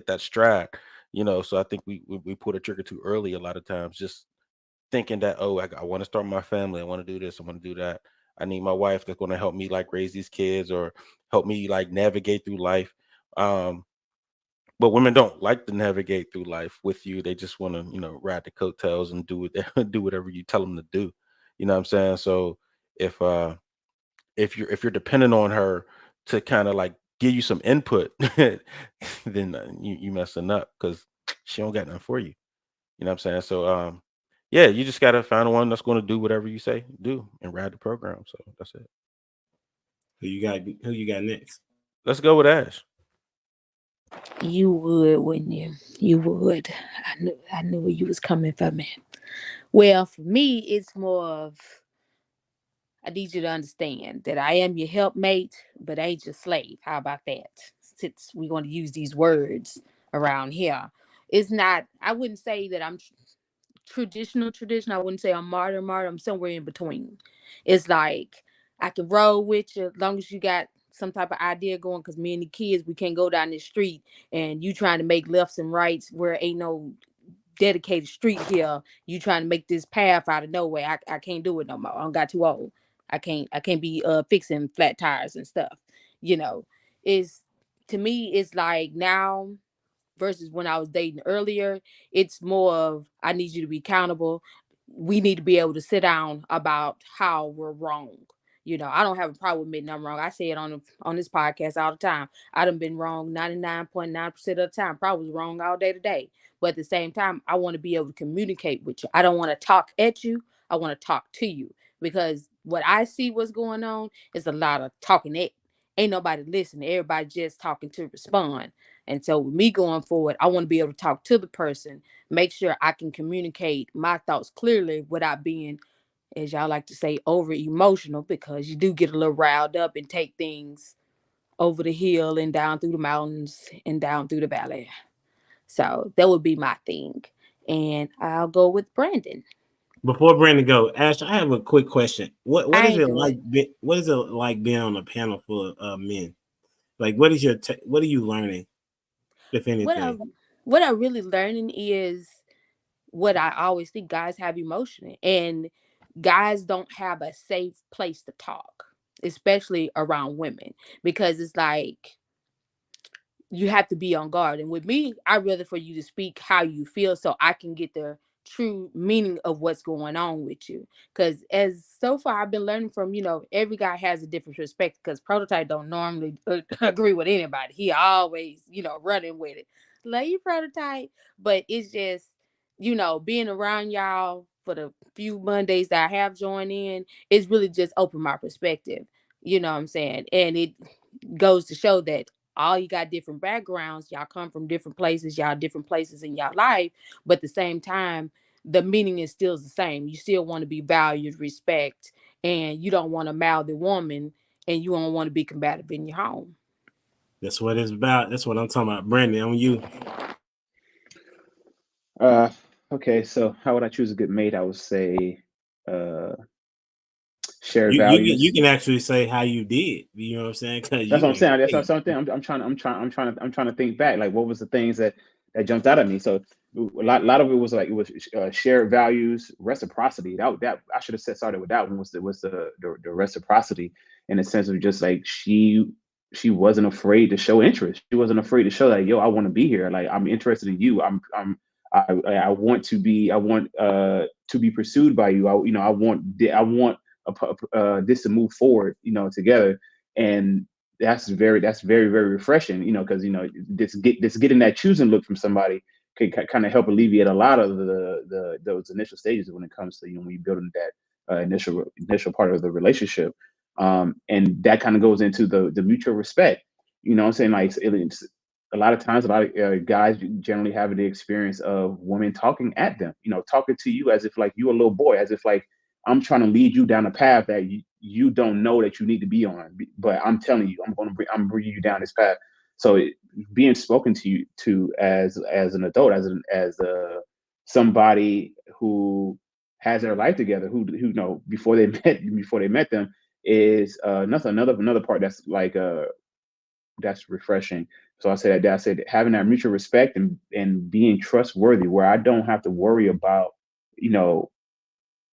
that stride. You know, so I think we pull the trigger too early a lot of times, just thinking that, oh, I want to start my family, I want to do this, I want to do that. I need my wife that's going to help me like raise these kids or help me like navigate through life. Um, but women don't like to navigate through life with you. They just want to, ride the coattails and do whatever you tell them to do. You know what I'm saying? So if uh if you're dependent on her to kind of like give you some input, then you messing up because she don't got nothing for you. You know what I'm saying? So yeah, you just gotta find one that's gonna do whatever you say do and ride the program. So that's it. Who you got next? Let's go with Ash. You would, wouldn't you? You would. I knew where you was coming from, man. Well, for me, it's more of I need you to understand that I am your helpmate, but I ain't your slave. How about that? Since we're going to use these words around here, it's not. I wouldn't say that I'm tradition. I wouldn't say I'm modern. I'm somewhere in between. It's like I can roll with you as long as you got some type of idea going. Because me and the kids, we can't go down this street and you trying to make lefts and rights where ain't no dedicated street here. You trying to make this path out of nowhere. I can't do it no more. I don't got too old. I can't be fixing flat tires and stuff. You know, is to me it's like now versus when I was dating earlier. It's more of I need you to be accountable. We need to be able to sit down about how we're wrong. I don't have a problem with admitting I'm wrong. I say it on this podcast all the time. I done been wrong 99.9% of the time. Probably was wrong all day today. But at the same time, I want to be able to communicate with you. I don't want to talk at you. I want to talk to you because what I see what's going on is a lot of talking at. Ain't nobody listening. Everybody just talking to respond. And so with me going forward, I want to be able to talk to the person, make sure I can communicate my thoughts clearly without being, as y'all like to say, over emotional, because you do get a little riled up and take things over the hill and down through the mountains and down through the valley. So that would be my thing. And I'll go with Brandon. Before Brandon go, Ash, I have a quick question. What I is ain't it do like? it. What is it like being on a panel for men? Like, what is what are you learning, if What anything? I'm really learning is what I always think guys have emotion and guys don't have a safe place to talk, especially around women, because it's like you have to be on guard. And with me, I'd rather for you to speak how you feel so I can get the true meaning of what's going on with you. Because as so far I've been learning from, every guy has a different perspective because Prototype don't normally agree with anybody. He always, running with it. Love you, Prototype. But it's just, being around y'all for the few Mondays that I have joined in, it's really just opened my perspective. You know what I'm saying? And it goes to show that all you got different backgrounds, y'all come from different places, y'all different places in y'all life, but at the same time the meaning is still the same. You still want to be valued, respect, and you don't want to mouth the woman, and you don't want to be combative in your home. That's what it's about. That's what I'm talking about. Brandon, on you. Okay, so how would I choose a good mate? I would say uh shared You values. can actually say how you did. You know what I'm saying? Because That's you what I'm went saying. That's great. something I'm trying to think back. Like, what was the things that jumped out at me? So a lot of it was like it was shared values, reciprocity. That I should have started with that one was the reciprocity in the sense of just like she wasn't afraid to show interest. She wasn't afraid to show that, yo, I want to be here. Like, I'm interested in you. I want to be pursued by you. I want this to move forward, together. And that's very very refreshing, because this getting that choosing look from somebody can kind of help alleviate a lot of those initial stages when it comes to, when you're building that initial part of the relationship. And that kind of goes into the mutual respect. What I'm saying? Like, it's a lot of times, a lot of guys generally have the experience of women talking at them, talking to you as if like you a little boy, as if like I'm trying to lead you down a path that you don't know that you need to be on, but I'm telling you, I'm bringing you down this path. So being spoken to as an adult, as somebody who has their life together, who before they met them, is another part that's like that's refreshing. So I said having that mutual respect and being trustworthy, where I don't have to worry about, you know,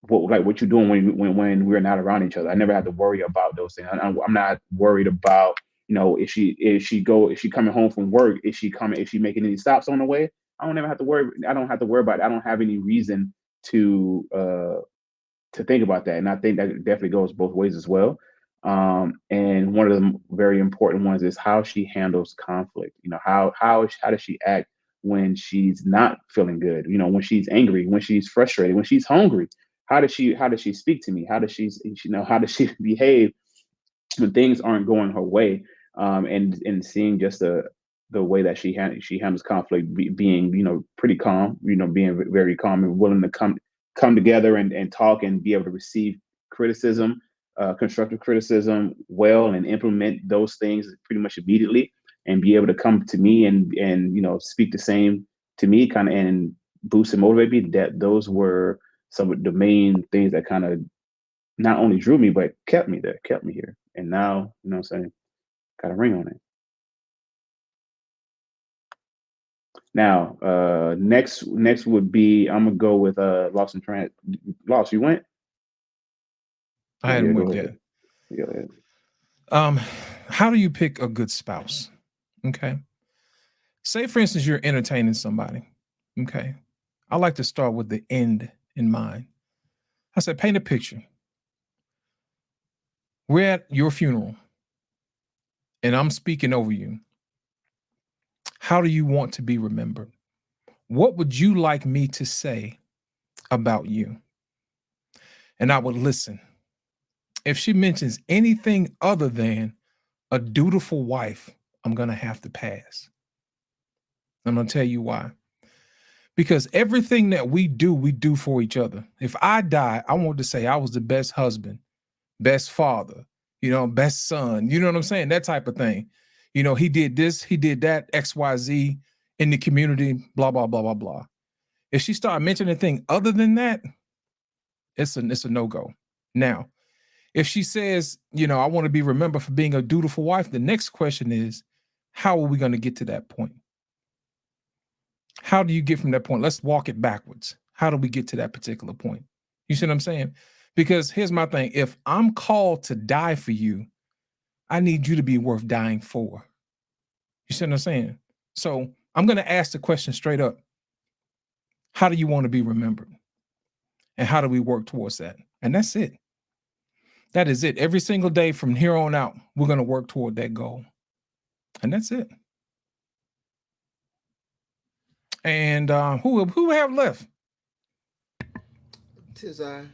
what you're doing when we're not around each other. I never have to worry about those things. I'm not worried about, you know, is she coming home from work? Is she making any stops on the way? I don't have to worry about it. I don't have any reason to think about that. And I think that definitely goes both ways as well. And one of the very important ones is how she handles conflict. You know, how does she act when she's not feeling good? You know, when she's angry, when she's frustrated, when she's hungry. How does she speak to me? How does she behave when things aren't going her way? And seeing just the way that she handles conflict, being, you know, pretty calm, you know, being very calm and willing to come together and talk and be able to receive criticism, constructive criticism well, and implement those things pretty much immediately, and be able to come to me and you know, speak the same to me, kind of, and boost and motivate me. That those were some of the main things that kind of not only drew me, but kept me here. And now, you know what I'm saying, got a ring on it. Now, next would be, I'm gonna go with Lost in Transit. Lost, you went? I hadn't go went ahead. yet. Go ahead. How do you pick a good spouse? Okay. Say, for instance, you're entertaining somebody. Okay. I like to start with the end in mind. I said, paint a picture. We're at your funeral and I'm speaking over you. How do you want to be remembered? What would you like me to say about you? And I would listen. If she mentions anything other than a dutiful wife, I'm going to have to pass. I'm going to tell you why. Because everything that we do for each other. If I die, I want to say I was the best husband, best father, you know, best son, you know what I'm saying? That type of thing. You know, he did this, he did that, XYZ in the community, blah, blah, blah, blah, blah. If she started mentioning anything other than that, it's a no-go. Now, if she says, you know, I want to be remembered for being a dutiful wife, the next question is, how are we going to get to that point? How do you get from that point? Let's walk it backwards. How do we get to that particular point? You see what I'm saying? Because here's my thing. If I'm called to die for you, I need you to be worth dying for. You see what I'm saying? So I'm going to ask the question straight up. How do you want to be remembered? And how do we work towards that? And that's it. That is it. Every single day from here on out, we're going to work toward that goal. And that's it. And who have left? Tis I.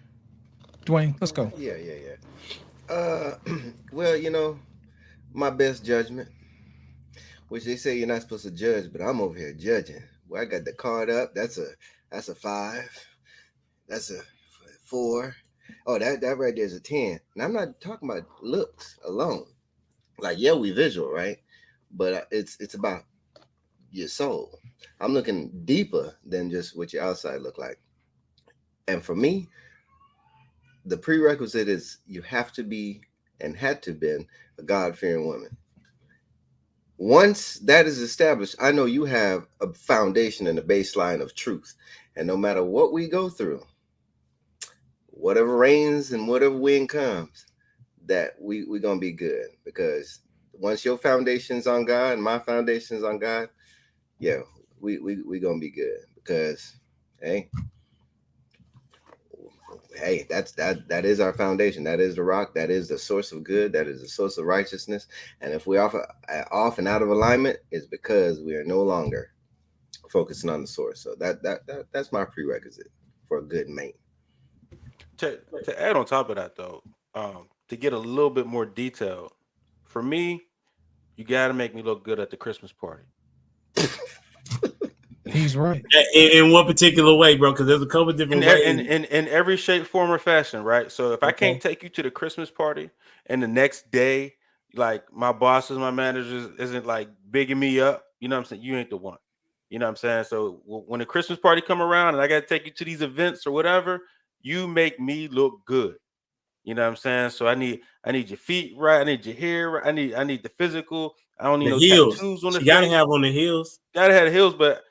Dwayne, let's go. Yeah. Well, you know, my best judgment, which they say you're not supposed to judge, but I'm over here judging. Well, I got the card up. That's a 5. That's a 4. Oh, that right there is a 10. And I'm not talking about looks alone. Like, yeah, we visual, right? But it's about your soul. I'm looking deeper than just what your outside look like. And for me, the prerequisite is you have to be and had to been a God-fearing woman. Once that is established, I know you have a foundation and a baseline of truth. And no matter what we go through, whatever rains and whatever wind comes, that we're going to be good. Because once your foundation's on God and my foundation's on God, yeah, we going to be good. Because, hey, that is our foundation. That is the rock. That is the source of good. That is the source of righteousness. And if we're off and out of alignment, it's because we are no longer focusing on the source. So that's my prerequisite for a good mate. To add on top of that, though, to get a little bit more detailed, for me, you got to make me look good at the Christmas party. He's right. In what particular way, bro? Because there's a couple different ways. In every shape, form, or fashion, right? So if I can't take you to the Christmas party and the next day, like my bosses, my managers isn't like bigging me up, you know what I'm saying? You ain't the one. You know what I'm saying? So when the Christmas party come around and I got to take you to these events or whatever, you make me look good. You know what I'm saying? So I need your feet right. I need your hair right. I need the physical. I don't need The no heels. tattoos on the She gotta face. have on the heels. Gotta have the heels, but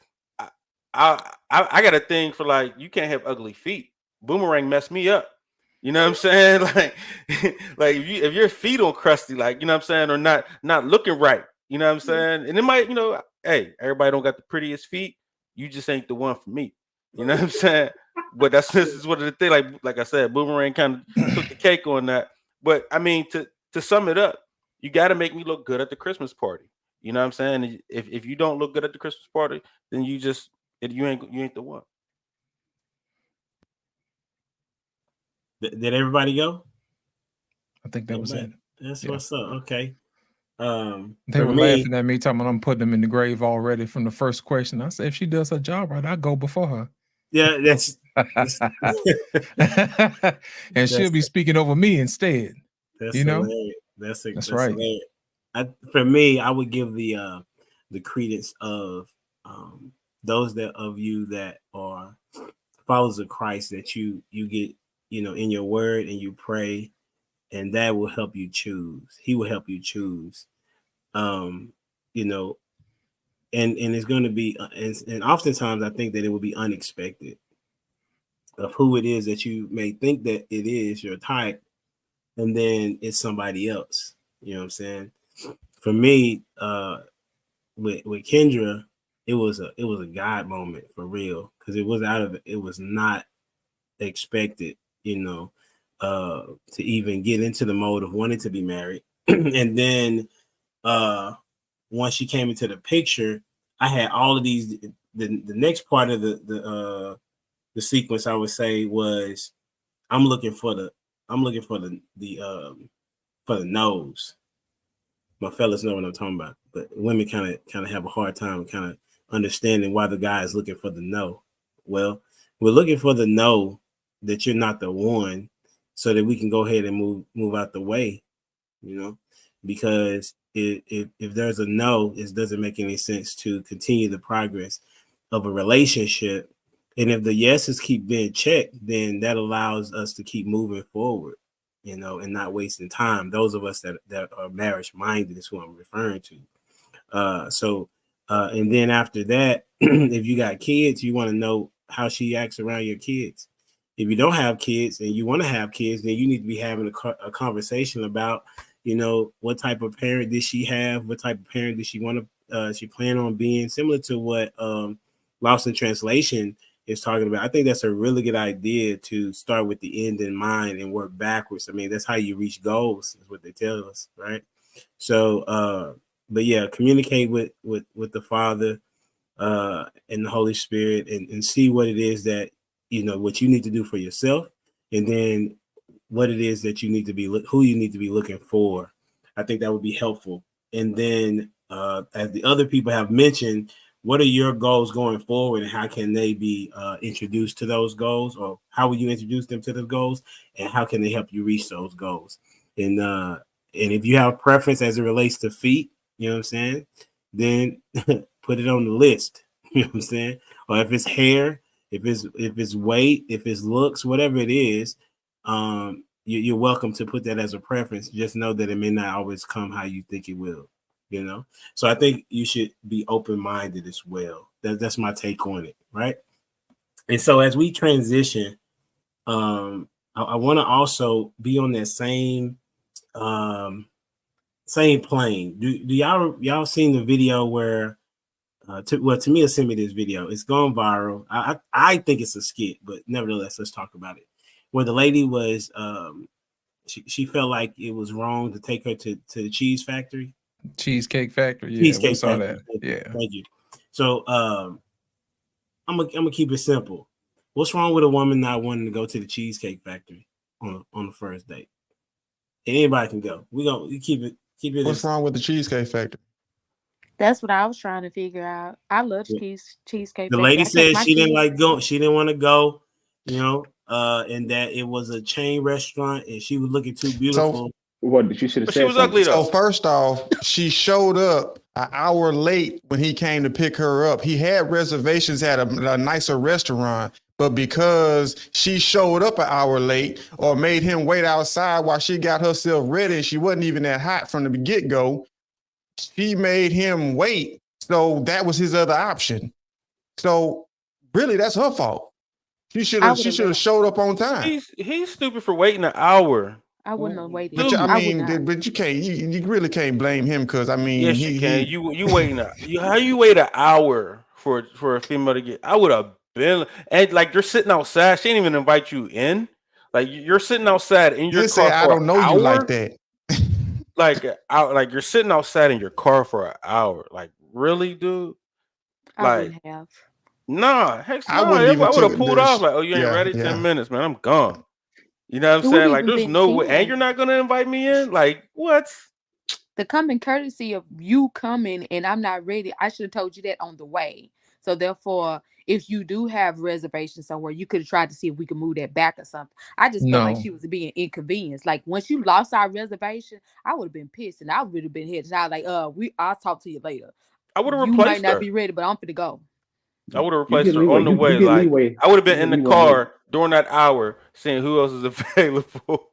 I got a thing for like you can't have ugly feet. Boomerang messed me up. You know what I'm saying? Like, like if your feet on crusty, like you know what I'm saying, or not looking right. You know what I'm saying? And it might, hey, everybody don't got the prettiest feet. You just ain't the one for me. You know what I'm saying? But this is what the thing. Like I said, Boomerang kind of took the cake on that. But I mean, to sum it up, you got to make me look good at the Christmas party. You know what I'm saying? If you don't look good at the Christmas party, then you ain't the one. Did everybody go? I think that was it. That's Yeah. what's up. Okay. They for were me, laughing at me, talking about I'm putting them in the grave already from the first question. I said, if she does her job right, I'll go before her. yeah, that's and she'll be speaking over me instead. That's You know? hilarious. That's right. Hilarious. For me, I would give the credence of those of you that are followers of Christ, that you get in your word and you pray, and that will help you choose. He will help you choose. And it's going to be and oftentimes I think that it will be unexpected of who it is that you may think that it is your type, and then it's somebody else. You know what I'm saying? For me, with Kendra, it was a God moment for real, because it was not expected, to even get into the mode of wanting to be married. And then once she came into the picture, I had all of these. The next part of the sequence, I would say, was I'm looking for the nose. My fellas know what I'm talking about, but women kind of have a hard time kind of understanding why the guy is looking for the no. Well, we're looking for the no, that you're not the one, so that we can go ahead and move out the way, because if there's a no, it doesn't make any sense to continue the progress of a relationship. And if the yeses keep being checked, then that allows us to keep moving forward, and not wasting time. Those of us that are marriage minded is who I'm referring to. And then after that, if you got kids, you want to know how she acts around your kids. If you don't have kids and you want to have kids, then you need to be having a conversation about, what type of parent did she have? What type of parent did she want to, she plan on being? Similar to what Lost in Translation is talking about. I think that's a really good idea, to start with the end in mind and work backwards. I mean, that's how you reach goals, is what they tell us, right? So, but yeah, communicate with the Father and the Holy Spirit, and see what it is that, what you need to do for yourself, and then what it is that you need to be, who you need to be looking for. I think that would be helpful. And then, as the other people have mentioned, what are your goals going forward, and how can they be introduced to those goals, or how will you introduce them to the goals, and how can they help you reach those goals? And if you have preference as it relates to feet, you know what I'm saying, then put it on the list. You know what I'm saying? Or if it's hair, if it's weight, if it's looks, whatever it is, you're welcome to put that as a preference. Just know that it may not always come how you think it will. So I think you should be open-minded as well. That's my take on it, right? And so as we transition, I want to also be on that same plane. Do y'all seen the video where Tamia sent me this video? It's gone viral. I think it's a skit, but nevertheless, let's talk about it. Where the lady was, she felt like it was wrong to take her to the cheese factory. Cheesecake Factory. Yeah, we saw that. Yeah. Thank you. So I'm gonna keep it simple. What's wrong with a woman not wanting to go to the Cheesecake Factory on the first date? Anybody can go. We keep it. What's wrong with the Cheesecake Factory? That's what I was trying to figure out. I love Cheesecake. The lady said she didn't like go. She didn't want to go. And that it was a chain restaurant, and she was looking too beautiful. What you should have said? She was ugly though. So first off, she showed up an hour late when he came to pick her up. He had reservations at a nicer restaurant, But because she showed up an hour late or made him wait outside while she got herself ready, she wasn't even that hot from the get-go. She made him wait. So that was his other option. So really, that's her fault. She should have showed up on time. He's stupid for waiting an hour. I wouldn't have waited. But I I would mean, not. but you can't. You really can't blame him because I mean, Yes, you can. You waiting? How you wait an hour for a female to get? I would have been, and like you're sitting outside. She didn't even invite you in. Like you're sitting outside in your Just car say for I don't know an you hour? like that. like you're sitting outside in your car for an hour. Like really, dude? I Like wouldn't have. nah, heck I no. wouldn't I even would have took pulled this. off. Like, oh, you ain't Yeah, ready? yeah. 10 minutes, man. I'm gone. You know what I'm It saying? wouldn't Like, even there's been no way, and fair. you're not gonna invite me in. Like, what? The common courtesy of you coming and I'm not ready. I should have told you that on the way. So therefore, if you do have reservations somewhere, you could have tried to see if we could move that back or something. I just felt like No. she was being inconvenienced. Like once you lost our reservation, I would have been pissed and I would have been headed out like, I'll talk to you later. I would have You might replaced not her. be ready, but I'm finna go. I would have You replaced get her leeway. on the You way. get Like, leeway. I would have been You in get the leeway later. car during that hour, seeing who else is available.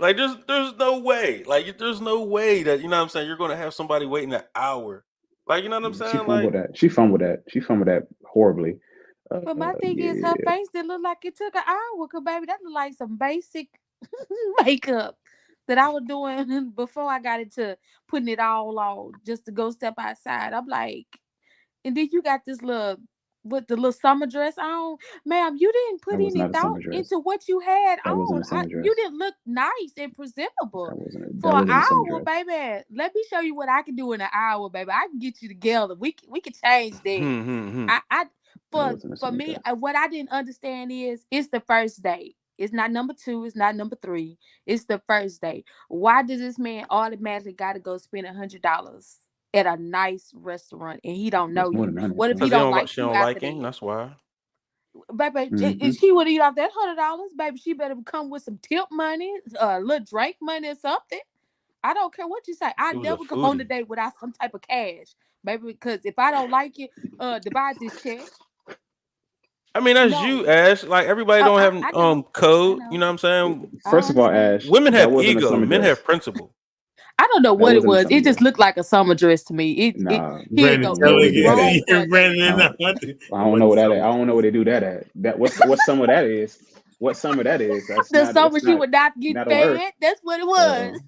Like, there's no way. Like, there's no way that, you know what I'm saying, you're gonna have somebody waiting an hour. Like, you know what I'm She saying? fumbled Like, that. She fumbled that. She fumbled that horribly. But my thing is her face didn't look like it took an hour. Cause baby, that looked like some basic makeup that I was doing before I got into putting it all on just to go step outside. I'm like, and then you got this little with the little summer dress on, ma'am. You didn't put That was any not a summer thought dress. into what you had That wasn't on. a summer dress. You didn't look nice and presentable That wasn't for an a summer hour, dress. baby. Let me show you what I can do in an hour, baby. I can get you together. We can change that. I That wasn't a for summer me, dress. what I didn't understand is it's the first date. It's not number 2. It's not number 3. It's the first date. Why does this man automatically got to go spend $100 at a nice restaurant and he don't know That's more you? than 100. What if he because don't like she you don't after like him. that? That's why. Baby, Mhm. if she would eat off that $100, baby, she better come with some tip money, little drink money or something. I don't care what you say. I It was a never go on a foodie. date without some type of cash, baby. Because if I don't like it, divide this check. I mean, that's No. you, Ash. Like, everybody Oh, don't have I know. code. I know. You know what I'm saying? First of all, understand. Ash, Women that have wasn't a ego. summer Men dress. have principle. I don't know That what it wasn't a was. summer It just dress. looked like a summer dress to me. Nah, He ain't Brandon, go. know tell where It they was do that wrong at. for a date. Brandon, I don't know what that is. I don't know where they do that at. That what summer that is? What summer that is? That's The not. summer That's she not. would not get Not on Earth. fed. That's what it was.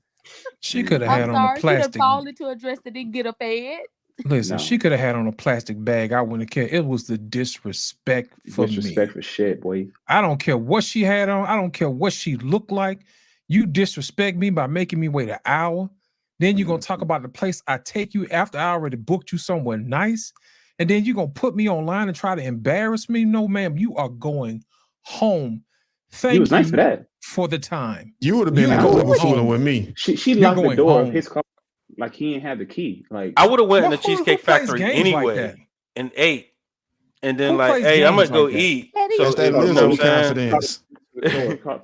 She could have I'm had on a sorry. She done plastic. fall into a dress that didn't get her fed. Listen, No. she could have had on a plastic bag. I wouldn't care. It was the disrespect for Disrespect me. for shit, boy. I don't care what she had on. I don't care what she looked like. You disrespect me by making me wait an hour. Then you're gonna talk about the place I take you after I already booked you somewhere nice. And then you're gonna put me online and try to embarrass me. No, ma'am, you are going home. Thank You was nice for you that. for the time. You would have been You're in I Uber would. fooling home. with me. She You're locked the going door of home. his car like he didn't have the key. Like I would have went in Well, the who Cheesecake plays Factory games like that? anyway and ate. And then Who like, plays hey, I'm games gonna go like that? eat. Eddie, So That's that you know Lizzo what I'm saying? confidence.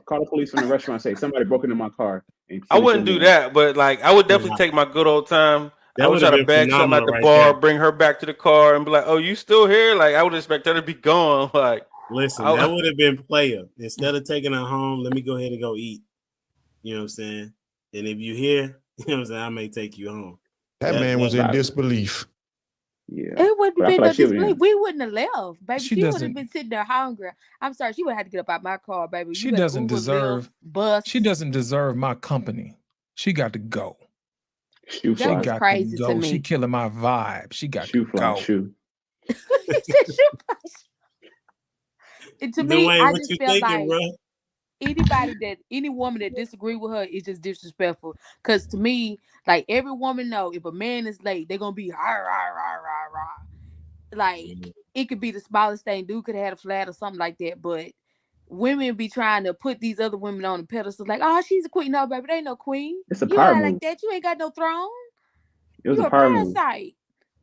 call the police from the restaurant. Say somebody broke into my car. And I finish wouldn't your do meal. that, but like I would definitely Nah, take my good old time. I that would would try have to been bag something at phenomenal the right bar, there. bring her back to the car, and be like, "Oh, you still here?" Like I would expect her to be gone. Like, Listen, I- that would have been player. Instead of taking her home, let me go ahead and go eat. You know what I'm saying? And if you here, you know what I'm saying, I may take you home. That man was that- in disbelief. Yeah. it wouldn't But I be feel no like she would- disbelief. We wouldn't have left, baby. She She would have doesn't- been sitting there hungry. I'm sorry. She would have had to get up out my car, baby. She You better doesn't Uber, deserve- Lyft, bus. She doesn't deserve my company. She got to go. Shoe That She was fly. got crazy to to go. She me. killing my vibe. She got Shoe to fly. go. Shoe. He said shoe polish. And to me, Dwayne, I what just you felt thinking, like bro? any woman that disagree with her is just disrespectful. Because to me, like every woman know if a man is late, they're gonna be rah, rah, rah, rah, rah. Like it could be the smallest thing. Dude could have had a flat or something like that. But women be trying to put these other women on the pedestal, like, oh, she's a queen. No, baby, they ain't no queen. It's a You power act move. like that. You ain't got no throne. It was You a a power move. parasite.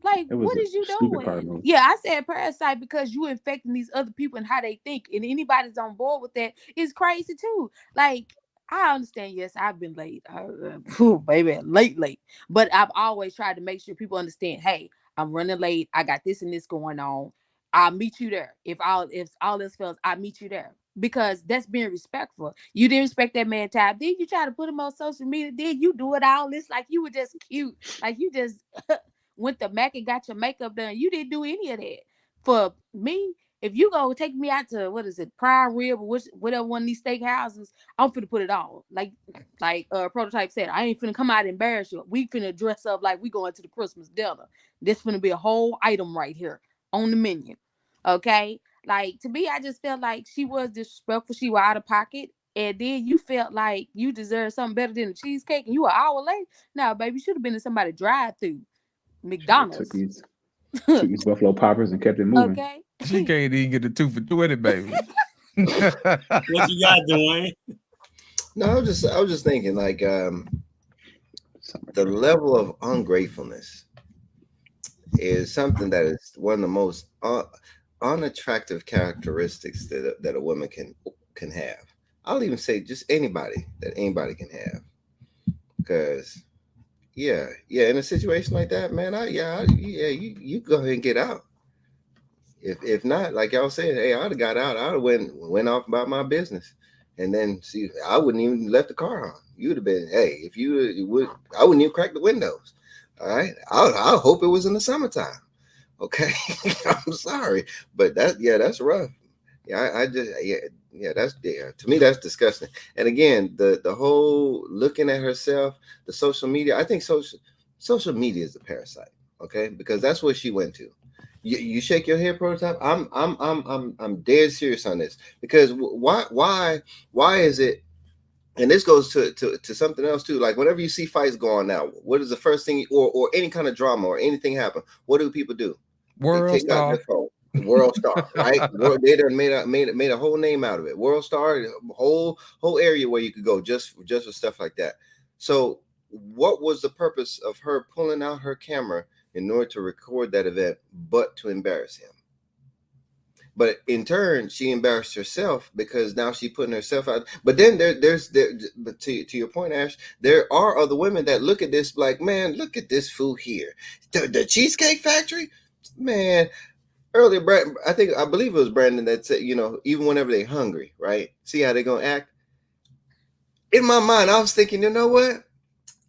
Like, It was what a is you stupid power doing? move. Yeah, I said parasite because you infecting these other people and how they think. And anybody's on board with that is crazy too. Like, I understand, yes, I've been late. Baby, late. But I've always tried to make sure people understand, hey, I'm running late. I got this and this going on. I'll meet you there. If all else fails, I'll meet you there. Because that's being respectful. You didn't respect that man time. Then you try to put him on social media. Then you do it all this like you were just cute. Like you just went to Mac and got your makeup done. You didn't do any of that. For me, if you go take me out to what is it, Prime Rib or whatever one of these steak houses, I'm finna put it on. Like Prototype said, I ain't finna come out and embarrass you. We finna dress up like we going to the Christmas dinner. This finna be a whole item right here on the menu. Okay? Like, to me, I just felt like she was disrespectful. She was out of pocket. And then you felt like you deserved something better than a cheesecake and you an hour late. No, baby, you should have been in somebody drive-through. McDonald's. Took these Buffalo Poppers and kept it moving. Okay. She can't even get the 2 for $20, baby. What you got, Dwayne? No, I was just thinking like the level of ungratefulness is something that is one of the most unattractive characteristics that a woman can have. I'll even say just anybody can have, because yeah, in a situation like that, man, you go ahead and get out. If not, like y'all said, hey, I'd have got out. I'd have went off about my business, and then see, I wouldn't even left the car on. You'd have been, hey, if you would, I wouldn't even crack the windows. All right, I hope it was in the summertime. Okay, I'm sorry, but that's rough. Yeah, to me that's disgusting. And again, the whole looking at herself, the social media. I think social media is a parasite. Okay, because that's what she went to. You shake your head, Prototype. I'm dead serious on this, because why is it? And this goes to something else too. Like whenever you see fights going now, what is the first thing, or any kind of drama or anything happen? What do people do? World Star. World Star, right? They done made a whole name out of it. World Star, whole area where you could go just for stuff like that. So, what was the purpose of her pulling out her camera in order to record that event, but to embarrass him? But in turn, she embarrassed herself, because now she's putting herself out. But then but to your point, Ash, there are other women that look at this like, man, look at this food here, the Cheesecake Factory, man. Earlier, I believe it was Brandon that said, even whenever they're hungry, right? See how they're gonna act. In my mind, I was thinking, you know what?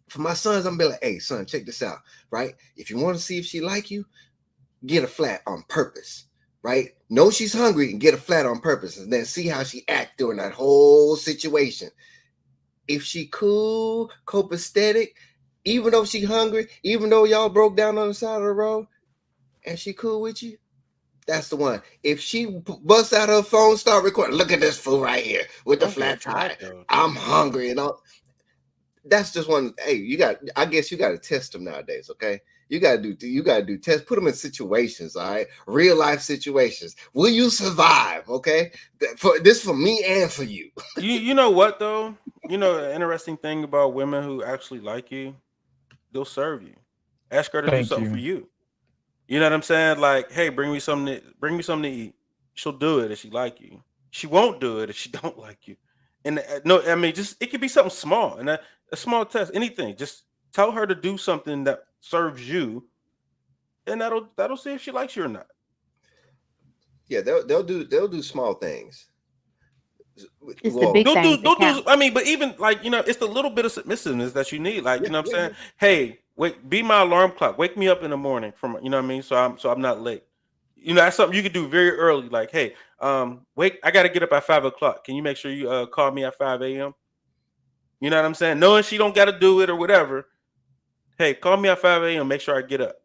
For my sons, I'm gonna be like, hey, son, check this out, right? If you want to see if she like you, get a flat on purpose. Right? Know she's hungry and get a flat on purpose, and then see how she act during that whole situation. If she cool, copacetic, even though she hungry, even though y'all broke down on the side of the road, and she cool with you, that's the one. If she busts out her phone, start recording, look at this fool right here with the flat tire. I'm hungry and all. That's just one. Hey, I guess you got to test them nowadays, okay? You gotta do tests, put them in situations, all right? Real life situations. Will you survive? Okay. For me and for you. You know what though? You know, the interesting thing about women who actually like you, they'll serve you. Ask her to do something for you. You know what I'm saying? Like, hey, bring me something to eat. She'll do it if she like you. She won't do it if she don't like you. And no, I mean, just it could be something small, and a small test, anything. Just tell her to do something that serves you, and that'll see if she likes you or not. Yeah, they'll do small things. It's the big things that count. I mean, but even like, it's the little bit of submissiveness that you need. Like, you know what I'm saying? Hey, wait, be my alarm clock. Wake me up in the morning from, you know what I mean? So I'm not late. That's something you could do very early. Like, hey, I got to get up at 5 o'clock. Can you make sure you call me at 5 a.m.? You know what I'm saying? Knowing she don't got to do it or whatever. Hey, call me at 5 a.m. Make sure I get up.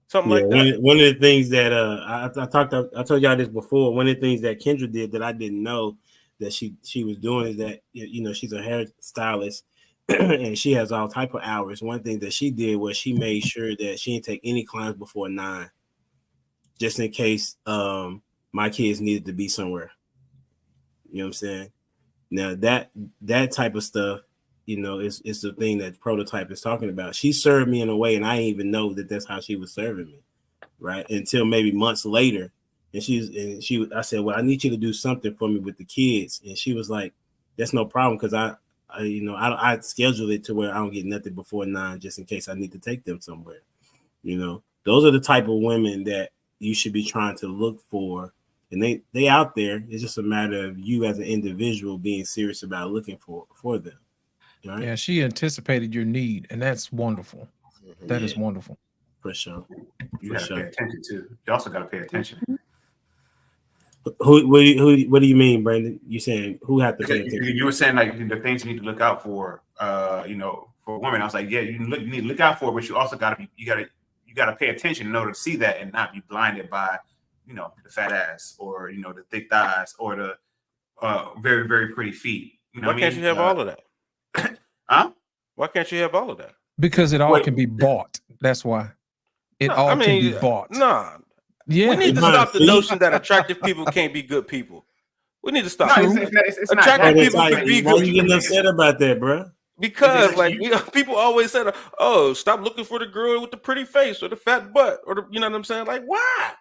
Something like that. One of the things that I told y'all this before. One of the things that Kendra did that I didn't know that she was doing is that, she's a hairstylist and she has all type of hours. One thing that she did was she made sure that she didn't take any clients before 9, just in case my kids needed to be somewhere. You know what I'm saying? Now that type of stuff, it's the thing that Prototype is talking about. She served me in a way, and I didn't even know that that's how she was serving me, right? Until maybe months later, and I said, well, I need you to do something for me with the kids, and she was like, that's no problem, because I schedule it to where I don't get nothing before 9, just in case I need to take them somewhere. Those are the type of women that you should be trying to look for. And they out there. It's just a matter of you as an individual being serious about looking for them. Right? Yeah, she anticipated your need, and that's wonderful. That is wonderful. For sure. You got to pay attention too. You also got to pay attention. What do you mean, Brandon? You saying who had to pay attention? You were saying like the things you need to look out for. For women, I was like, yeah, you need to look out for it, but you also got to pay attention in order to see that and not be blinded by, the fat ass or the thick thighs or the very very pretty feet. Why can't you have all of that? Huh? Why can't you have all of that? Because it all can be bought. That's why. It all can be bought. Nah. Yeah. We need to stop the notion that attractive people can't be good people. We need to stop. It's attractive not people can be Why good you people. getting upset about that, bro? Because people always said, "Oh, stop looking for the girl with the pretty face or the fat butt or the," you know what I'm saying? Like, why?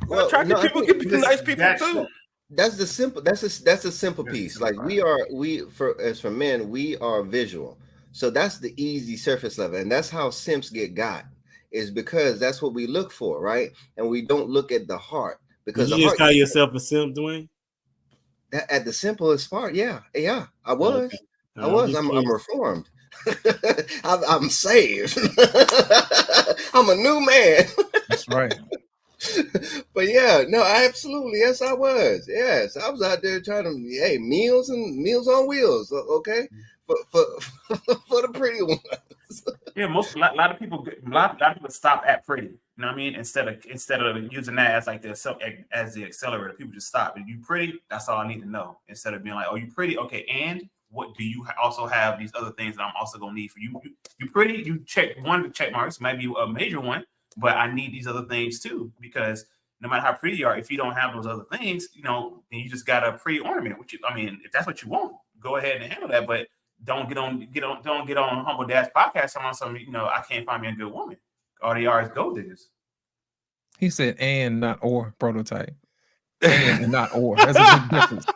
Well, attractive no, people can be nice people too. That's the simple. That's a simple piece. Like for men, we are visual. So that's the easy surface level, and that's how simps get got. Is because that's what we look for, right? And we don't look at the heart because Did you just call yourself a simp, Dwayne? At the simplest part, yeah, I was. Okay. I was. I'm reformed. I'm saved. I'm a new man. That's right. But yeah, no, absolutely. Yes, I was. Yes, I was out there trying to, meals on wheels. Okay, for the pretty ones. Yeah, a lot of people stop at pretty. You know what I mean? Instead of using that as like the accelerator, people just stop. If you pretty, that's all I need to know. Instead of being like, oh, you pretty, okay, and what do you also have these other things that I'm also gonna need for you? You pretty, you check one of the check marks, maybe a major one, but I need these other things too, because no matter how pretty you are, if you don't have those other things, then you just got a pretty ornament. If that's what you want, go ahead and handle that, but don't get on Humble Dash podcast on something. I can't find me a good woman. All they are is gold diggers. He said and not or prototype. And not or. That's a big difference.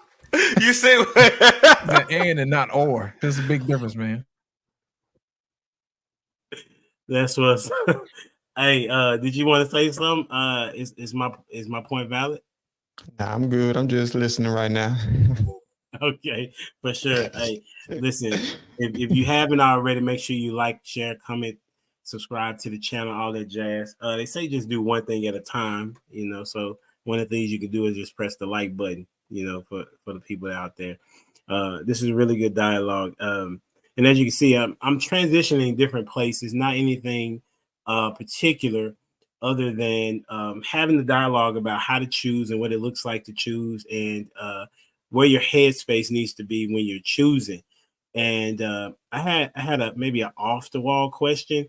You say and not or. There's a big difference, man. That's what's. Hey, did you want to say something? Is my point valid? Nah, I'm good. I'm just listening right now. Okay, for sure. Hey, listen, if you haven't already, make sure you like, share, comment, subscribe to the channel, all that jazz. They say just do one thing at a time, so one of the things you can do is just press the like button, for the people out there. This is a really good dialogue. And as you can see, I'm transitioning different places, not anything particular other than having the dialogue about how to choose and what it looks like to choose and where your headspace needs to be when you're choosing. And I had maybe an off the wall question.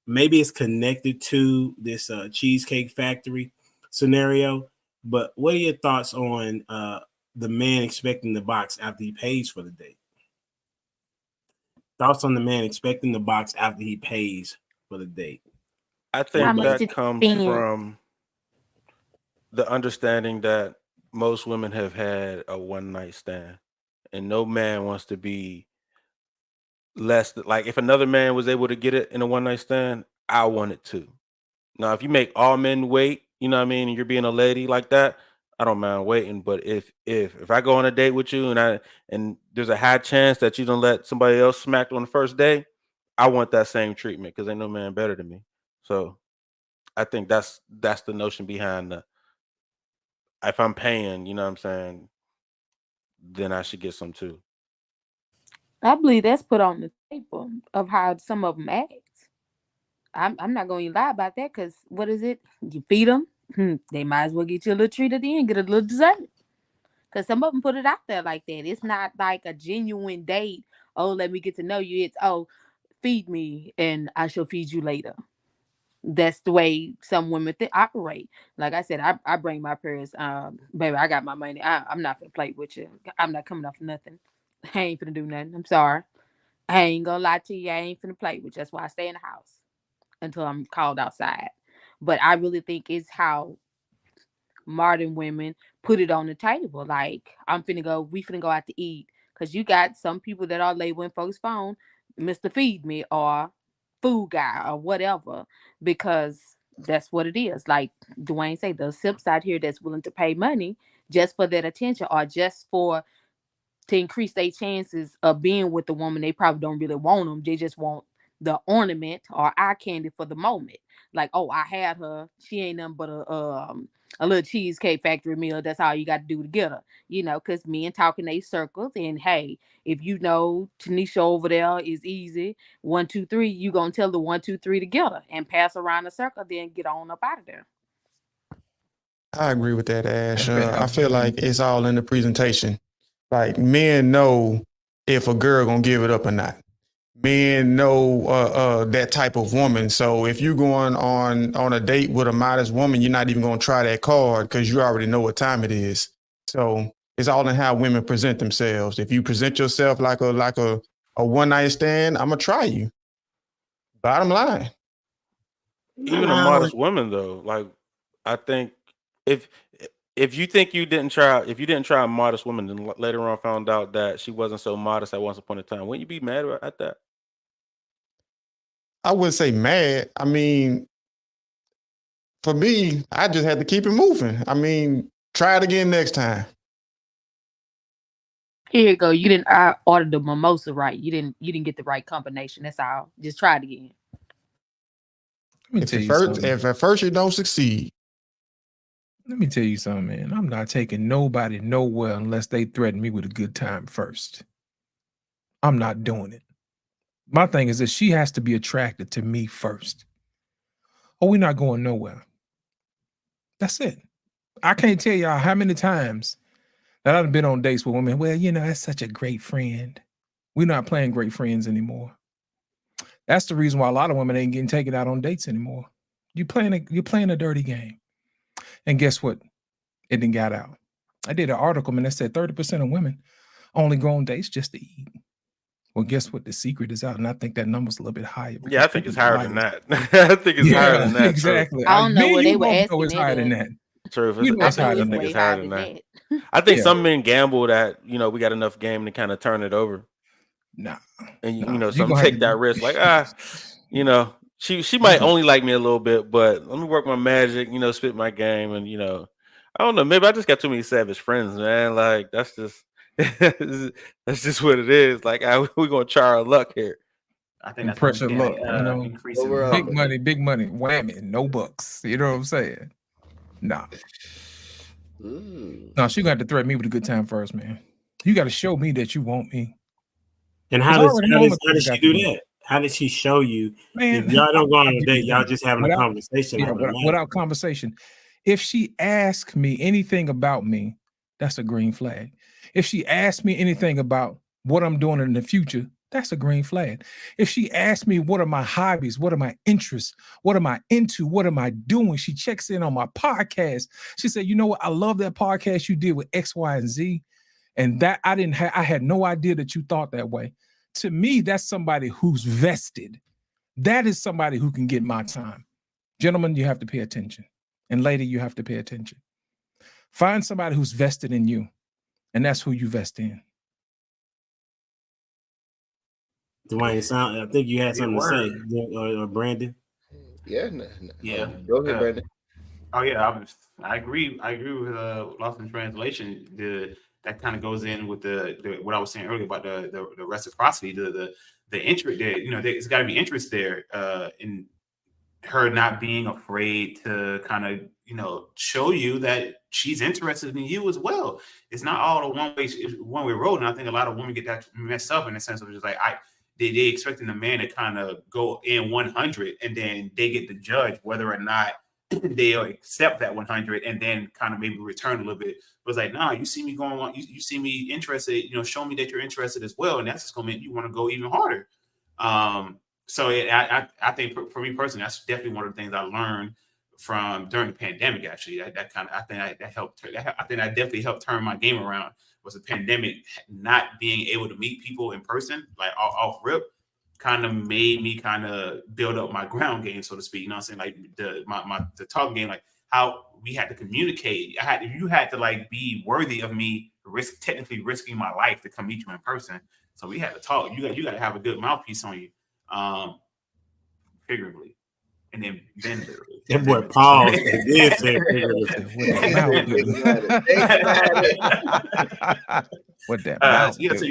Maybe it's connected to this Cheesecake Factory scenario, but what are your thoughts on the man expecting the box after he pays for the date? Thoughts on the man expecting the box after he pays for the date? I think that comes from the understanding that most women have had a one night stand, and no man wants to be less. Like if another man was able to get it in a one night stand, I want it too. Now, if you make all men wait, you know what I mean, and you're being a lady like that, I don't mind waiting. But if I go on a date with you and there's a high chance that you don't let somebody else smack on the first day, I want that same treatment because ain't no man better than me. So I think that's the notion behind if I'm paying, you know what I'm saying, then I should get some too. I believe that's put on the table of how some of them act. I'm not going to lie about that because what is it? You feed them, they might as well get you a little treat at the end, get a little dessert. Because some of them put it out there like that. It's not like a genuine date. Oh, let me get to know you. It's, oh, feed me and I shall feed you later. That's the way some women operate. Like I said, I bring my purse. Baby, I got my money. I'm not going to play with you. I'm not coming off nothing. I ain't finna do nothing. I'm sorry. I ain't gonna lie to you. I ain't finna play with you. That's why I stay in the house until I'm called outside. But I really think it's how modern women put it on the table. Like, we finna go out to eat. Because you got some people that are labeling folks' phone, Mr. Feed Me or Food Guy or whatever. Because that's what it is. Like Dwayne say, the simps out here that's willing to pay money just for that attention, or just for to increase their chances of being with the woman. They probably don't really want them. They just want the ornament or eye candy for the moment. Like, oh, I had her. She ain't nothing but a little Cheesecake Factory meal. That's all you got to do to get her. Because men talk in they circles. And hey, if you know Tanisha over there is easy, 1, 2, 3, you gonna tell the 1, 2, 3 to get her and pass around the circle, then get on up out of there. I agree with that, Ash. I feel like it's all in the presentation. Like, men know if a girl gonna give it up or not. Men know that type of woman. So if you're going on a date with a modest woman, you're not even gonna try that card because you already know what time it is. So it's all in how women present themselves. If you present yourself like a one night stand, I'm gonna try you. Bottom line. Even a modest woman though, like I think if you think you didn't try a modest woman and later on found out that she wasn't so modest at once upon a time, wouldn't you be mad at that? I wouldn't say mad. I mean, for me, I just had to keep it moving. I mean, try it again next time. Here you go. You didn't order the mimosa right. You didn't get the right combination. That's all. Just try it again. If at first you don't succeed. Let me tell you something, man. I'm not taking nobody nowhere unless they threaten me with a good time first. I'm not doing it. My thing is that she has to be attracted to me first. Or we're not going nowhere. That's it. I can't tell y'all how many times that I've been on dates with women. Well, that's such a great friend. We're not playing great friends anymore. That's the reason why a lot of women ain't getting taken out on dates anymore. You're playing a dirty game. And guess what? It didn't got out. I did an article, man, that said 30% of women only go on dates just to eat. Well, guess what? The secret is out, and I think that number's a little bit higher. Yeah, I think it's higher than that. I think it's higher than that. Exactly. I don't know what they were asking. It's higher than that. True. It's I think it's higher than that. I think some men gamble that we got enough game to kind of turn it over. Nah. And some take that risk, like she might only like me a little bit, but let me work my magic, spit my game, and I don't know, maybe I just got too many savage friends, man. Like that's just what it is. Like we're gonna try our luck here. I think that's pressure luck, big money, whammy, no bucks. You know what I'm saying? Nah. No, she got to threaten me with a good time first, man. You got to show me that you want me. And how does she do that? How did she show you? Man, if y'all don't go on a date, y'all just having a conversation. Without conversation. If she asks me anything about me, that's a green flag. If she asks me anything about what I'm doing in the future, that's a green flag. If she asks me what are my hobbies, what are my interests, what am I into, what am I doing, she checks in on my podcast. She said, you know what? I love that podcast you did with X, Y, and Z. And that I had no idea that you thought that way. To me, that's somebody who's vested. That is somebody who can get my time. Gentlemen, you have to pay attention. And lady, you have to pay attention. Find somebody who's vested in you. And that's who you vest in. Dwayne, I think you had something to say, or Brandon. Yeah. Yeah. Go ahead, Brandon. Oh yeah, I agree. I agree with Lost in Translation. That kind of goes in with the what I was saying earlier about the reciprocity, the interest there. There's got to be interest there in her not being afraid to kind of show you that she's interested in you as well. It's not all a one way road, and I think a lot of women get that messed up in the sense of just like they expecting the man to kind of go in 100 and then they get to judge whether or not they'll accept that 100 and then kind of maybe return a little bit. But it's like, nah, you see me going on, you see me interested, show me that you're interested as well. And that's just gonna make you want to go even harder. So I think for me personally, that's definitely one of the things I learned from during the pandemic. Actually, I think that definitely helped turn my game around. Was the pandemic not being able to meet people in person, like off rip, kind of made me kind of build up my ground game, so to speak. You know what I'm saying? Like the talking game, like how we had to communicate. You had to like be worthy of me technically risking my life to come meet you in person. So we had to talk. You got to have a good mouthpiece on you, figuratively. and then literally. That boy paused and then said figuratively. What that mouth do? What that mouth Yeah, do? so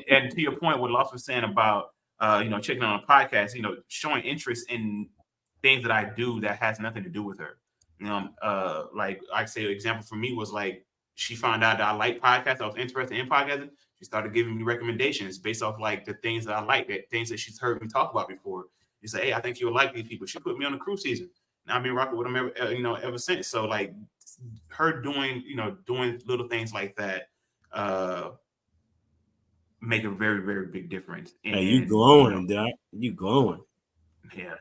and to your point, what Lost was saying about checking on a podcast, showing interest in things that I do that has nothing to do with her. Like I say, an example for me was like she found out that I like podcasts. I was interested in podcasting. She started giving me recommendations based off like the things that I like, things that she's heard me talk about before. She said, "Hey, I think you'll like these people." She put me on the cruise season. Now I've been rocking with them ever since. So like her doing little things like that make a very, very big difference. And, hey, you glowing, Doc. You glowing. Yeah,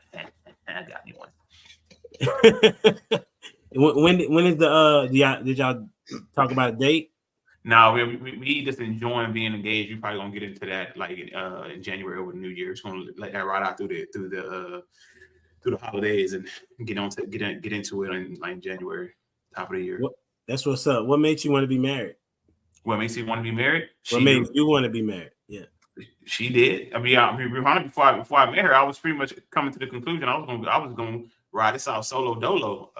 I got me one. when is the did y'all talk about a date? No, we just enjoying being engaged. We're probably gonna get into that like in January over the New Year. It's gonna let that ride out through the holidays and get into it in like January, top of the year. That's what's up. What makes you want to be married? What makes you want to be married? What makes you want to be married? Yeah, she did. I mean, before I met her, I was pretty much coming to the conclusion I was gonna ride this out solo dolo.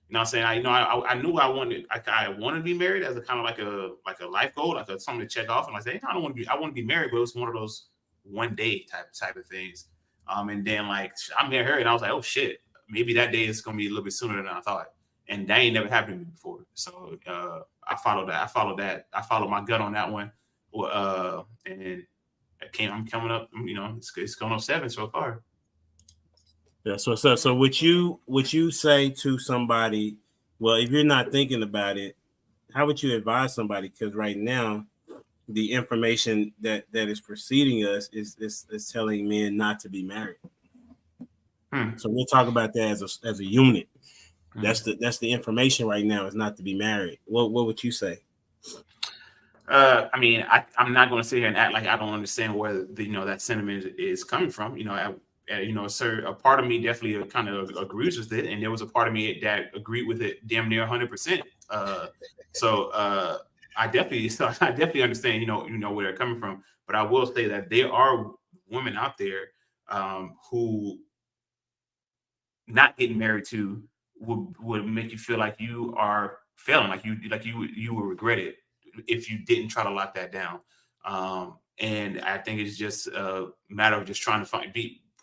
You know what I'm saying? I knew I wanted to be married as a kind of like a life goal, like something to check off. And I said, hey, I want to be married, but it was one of those one day type of things. And then like I met her and I was like, oh shit, maybe that day is gonna be a little bit sooner than I thought. And that ain't never happened to me before. So I followed that. I followed my gut on that one. And I'm coming up, it's going on 7 so far. That's what's up. So would you say to somebody, well, if you're not thinking about it, how would you advise somebody? Because right now, the information that is preceding us is telling men not to be married. So we'll talk about that as a unit. That's the information right now is not to be married. What would you say? I mean, I'm not going to sit here and act like I don't understand where that sentiment is coming from. A part of me definitely kind of agrees with it, and there was a part of me that agreed with it damn near 100%. I definitely understand, where they're coming from. But I will say that there are women out there who not getting married to would make you feel like you are failing, like you will regret it if you didn't try to lock that down. And I think it's just a matter of just trying to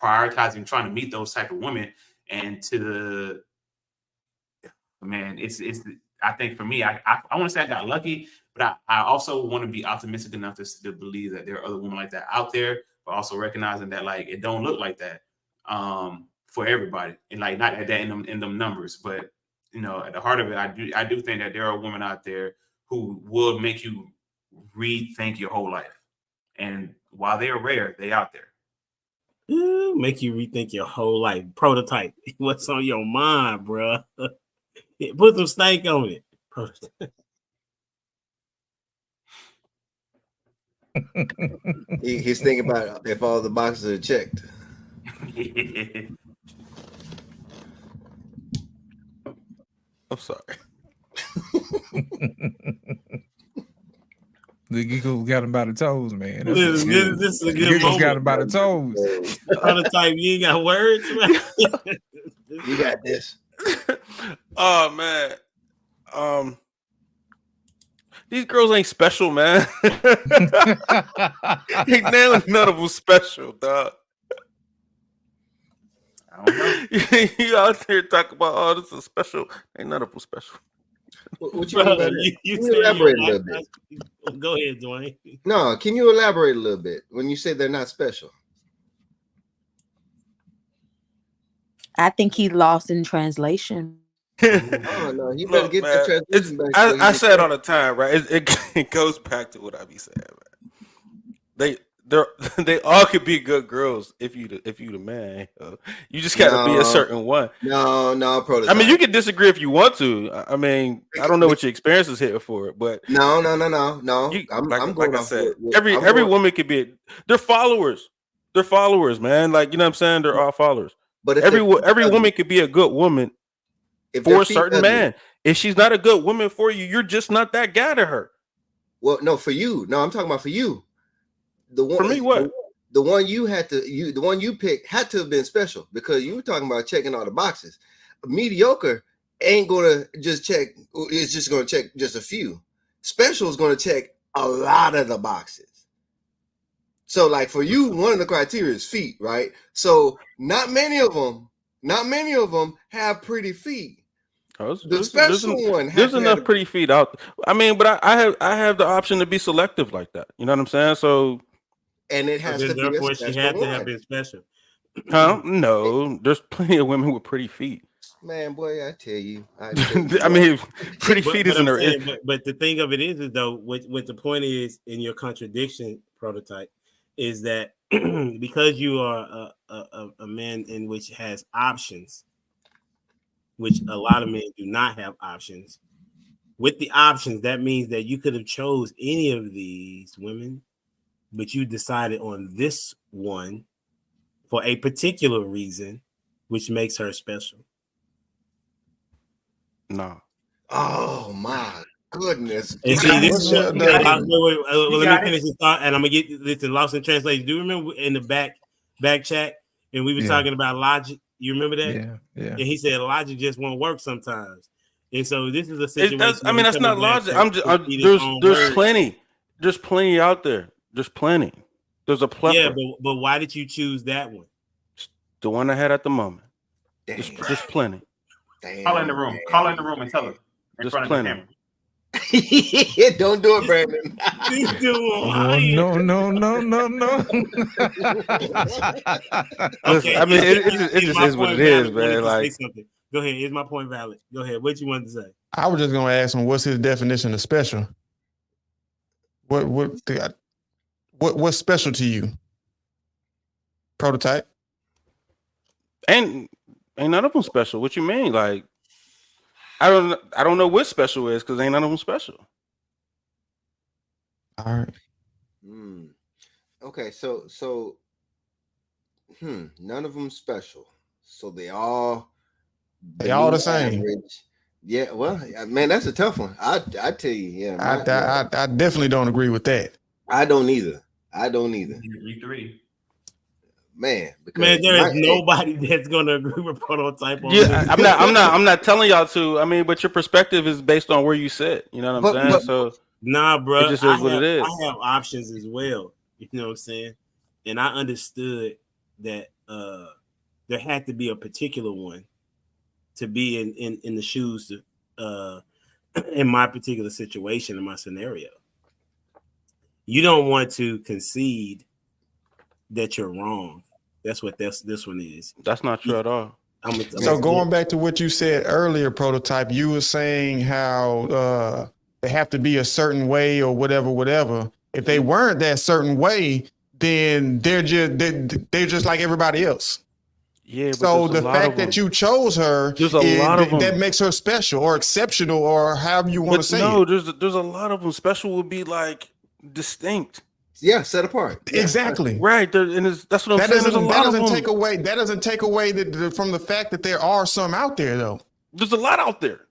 prioritizing, trying to meet those type of women. And I think for me, I want to say I got lucky, but I also want to be optimistic enough to believe that there are other women like that out there, but also recognizing that like it don't look like that for everybody, and like not at that in them numbers, but at the heart of it, I do think that there are women out there who will make you rethink your whole life, and while they're rare, they out there. Make you rethink your whole life. Prototype. What's on your mind, bro? Put some stank on it. He's thinking about if all the boxes are checked. I'm sorry. The giggles got him by the toes, man. This is a good moment. Got him by the toes. Prototype, you ain't got words, man. You got this. Oh man. These girls ain't special, man. Ain't none of them special, dog. I don't know. You out there talking about this is special. Ain't none of them special. What you mean by that? Can you elaborate a little bit? Go ahead, Dwayne. No, can you elaborate a little bit when you say they're not special? I think he lost in translation. Oh no, you better get the translation back. I say it all the time, right? It goes back to what I be saying, man. They all could be good girls if you the man. You just got to be a certain one. No, Prototype. I mean, you can disagree if you want to. I mean, I don't know what your experience is here for it, but no. I'm going like I said, every woman could be. They're followers. They're followers, man. Like, you know what I'm saying? They're all followers. But every woman could be a good woman for a certain man. If she's not a good woman for you, you're just not that guy to her. Well, no, for you. No, I'm talking about for you. The one for me, what? the one you picked had to have been special because you were talking about checking all the boxes. Mediocre ain't gonna just check. It's just gonna check just a few. Special is gonna check a lot of the boxes. So, like for you, one of the criteria is feet, right? So, not many of them have pretty feet. The special one. There's enough pretty feet out. I mean, but I have the option to be selective like that. You know what I'm saying? So, and it has to be a she had to have been special. Huh? No, there's plenty of women with pretty feet. Man, boy, I tell you. I mean, pretty feet isn't there. But the thing of it is though, what the point is in your contradiction prototype is that because you are a man in which has options, which a lot of men do not have options. With the options, that means that you could have chose any of these women, but you decided on this one for a particular reason, which makes her special. No. Oh my goodness! And see, this is let me finish this thought, and I'm gonna get this in lost in translation. Do you remember in the back chat, and we were talking about logic? You remember that? Yeah. And he said logic just won't work sometimes. And so this is a situation. I mean, that's not logic. There's plenty out there. There's plenty. There's a plethora. Yeah, but why did you choose that one? The one I had at the moment. There's plenty. Damn, call in the room. Call in the room and tell her. There's plenty. Don't do it, Brandon. No. Okay, I mean, it just is what it is, man. Like, go ahead. Is my point valid? Go ahead. What you wanted to say? I was just gonna ask him what's his definition of special. What's special to you? Prototype. Ain't none of them special. What you mean? Like, I don't know what special is because ain't none of them special. All right. Okay, so none of them special. So they all the same. Average. Yeah, well, man, that's a tough one. I tell you, yeah. I definitely don't agree with that. I don't either. You three. Man, there is nobody that's gonna agree with prototype on this. I'm not telling y'all to. I mean, but your perspective is based on where you sit. You know what I'm saying? So nah, bro. It just is what it is. I have options as well. You know what I'm saying? And I understood that there had to be a particular one to be in the shoes in my particular situation, in my scenario. You don't want to concede that you're wrong. That's what this one is. That's not true at all. So going back to what you said earlier, prototype, you were saying how they have to be a certain way or whatever. If they weren't that certain way, then they're just like everybody else. Yeah. So the fact that you chose her, there's a lot of them that makes her special or exceptional or however you want to say. No, there's a lot of them. Special would be like distinct. Yeah, set apart. Exactly. Right. That's what I'm saying. That doesn't take away from the fact that there are some out there, though. There's a lot out there.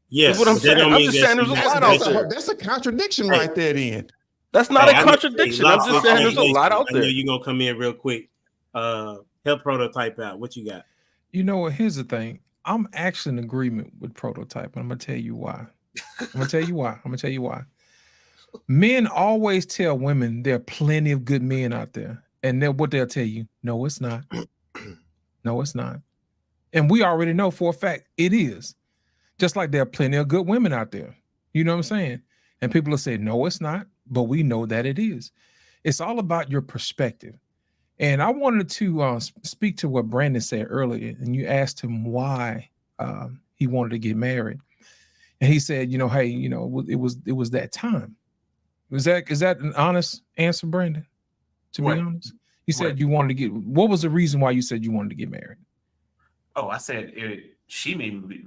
Yes. That's what I'm saying. I'm just saying there's a lot out there. That's a contradiction right there, then. That's not a contradiction. I'm just saying there's a lot out there. I know you're going to come in real quick. Help prototype out. What you got? You know what? Here's the thing. I'm actually in agreement with prototype. I'm going to tell you why. Men always tell women there are plenty of good men out there. And what they'll tell you, no, it's not. No, it's not. And we already know for a fact it is. Just like there are plenty of good women out there. You know what I'm saying? And people will say, no, it's not. But we know that it is. It's all about your perspective. And I wanted to speak to what Brandon said earlier. And you asked him why he wanted to get married. And he said, hey, it was that time. Is that an honest answer, Brandon? To be honest, he said you wanted to get. What was the reason why you said you wanted to get married? Oh, I said she made me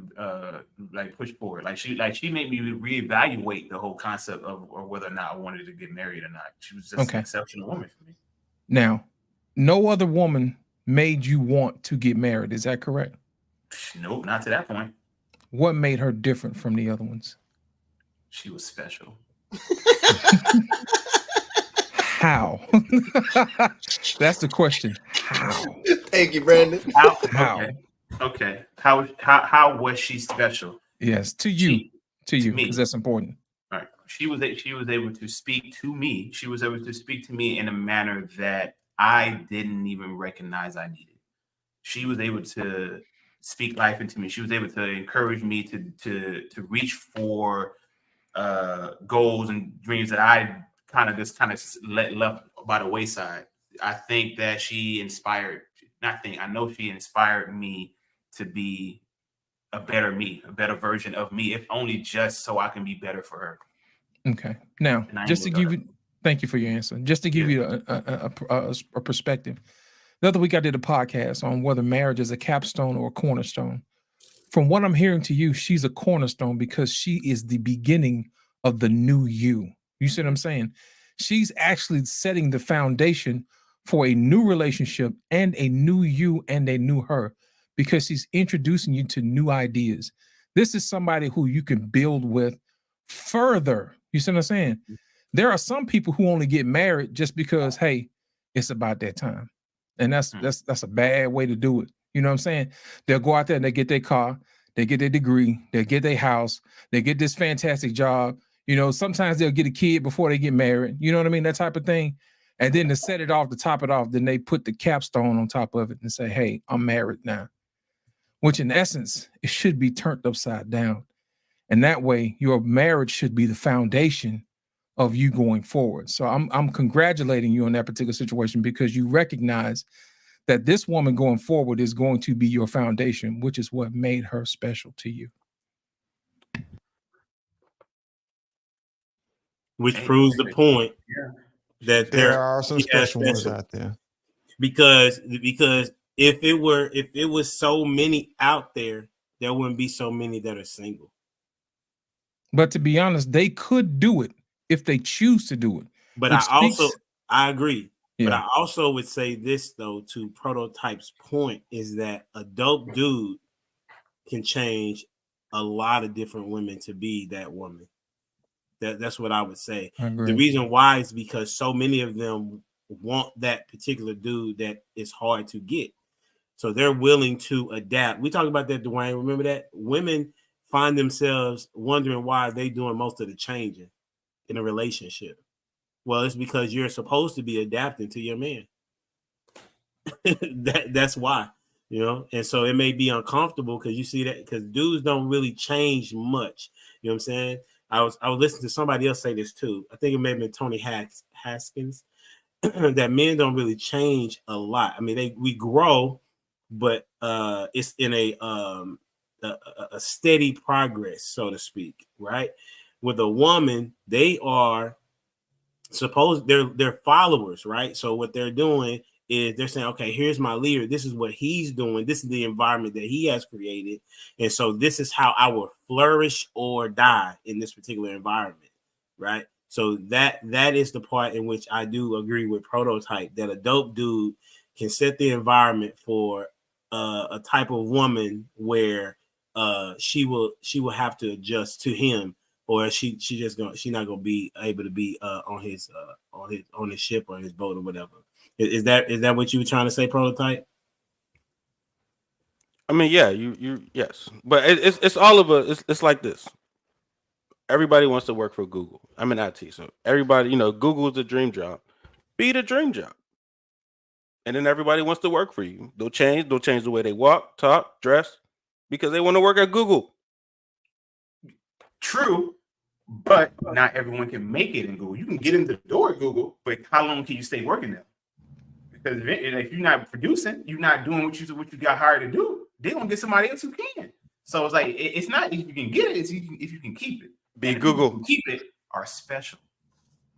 push forward. She made me reevaluate the whole concept of whether or not I wanted to get married or not. She was just an exceptional woman for me. Now, no other woman made you want to get married. Is that correct? Nope, not to that point. What made her different from the other ones? She was special. How? That's the question. How? Thank you, Brandon. How? Okay. How was she special? Yes, to you, me. because that's important. All right. She was able to speak to me. She was able to speak to me in a manner that I didn't even recognize I needed. She was able to speak life into me. She was able to encourage me to reach for goals and dreams that I kind of left by the wayside. I think that she inspired. I know she inspired me to be a better me, a better version of me, if only just so I can be better for her. Okay. Now, just to give you, thank you for your answer. Just to give you a perspective. The other week I did a podcast on whether marriage is a capstone or a cornerstone. From what I'm hearing to you, she's a cornerstone because she is the beginning of the new you. You see what I'm saying? She's actually setting the foundation for a new relationship and a new you and a new her, because she's introducing you to new ideas. This is somebody who you can build with further. You see what I'm saying? There are some people who only get married just because, hey, it's about that time. And that's a bad way to do it. You know what I'm saying? They'll go out there and they get their car, they get their degree, they get their house, they get this fantastic job. You know, sometimes they'll get a kid before they get married. You know what I mean? That type of thing. And then to set it off, to top it off, then they put the capstone on top of it and say, hey, I'm married now. Which in essence, it should be turned upside down. And that way, your marriage should be the foundation of you going forward. So I'm congratulating you on that particular situation, because you recognize that this woman going forward is going to be your foundation, which is what made her special to you. Which proves the point that there are some special ones out there. Because if it was so many out there wouldn't be so many that are single. But to be honest, they could do it if they choose to do it. But I agree. Yeah. But I also would say this, though, to Prototype's point, is that a dope dude can change a lot of different women to be that woman. That's what I would say. The reason why is because so many of them want that particular dude that is hard to get. So they're willing to adapt. We talked about that, Dwayne. Remember that? Women find themselves wondering why they're doing most of the changing in a relationship. Well, it's because you're supposed to be adapting to your man. That's why, you know. And so it may be uncomfortable because you see that, because dudes don't really change much. You know what I'm saying? I was listening to somebody else say this too. I think it may have been Tony Haskins, that men don't really change a lot. I mean, we grow, but it's in a steady progress, so to speak, right? With a woman, they are they're followers, right? So what they're doing is they're saying, okay, here's my leader. This is what he's doing. This is the environment that he has created. And so this is how I will flourish or die in this particular environment, right? So that is the part in which I do agree with Prototype, that a dope dude can set the environment for a type of woman where she will have to adjust to him, or she's not gonna be able to be on his ship or his boat or whatever. Is that what you were trying to say, Prototype? I mean, yeah, you yes, but it's all of it's like this. Everybody wants to work for Google. I'm in IT, so everybody, Google is the dream job. Be the dream job, and then everybody wants to work for you. They'll change the way they walk, talk, dress, because they want to work at Google. True, but not everyone can make it in Google. You can get in the door at Google, but how long can you stay working there? Because if you're not producing, you're not doing what you got hired to do, they're gonna get somebody else who can. So it's like it's not if you can get it, it's if you can keep it. Be Google. Who keep it are special.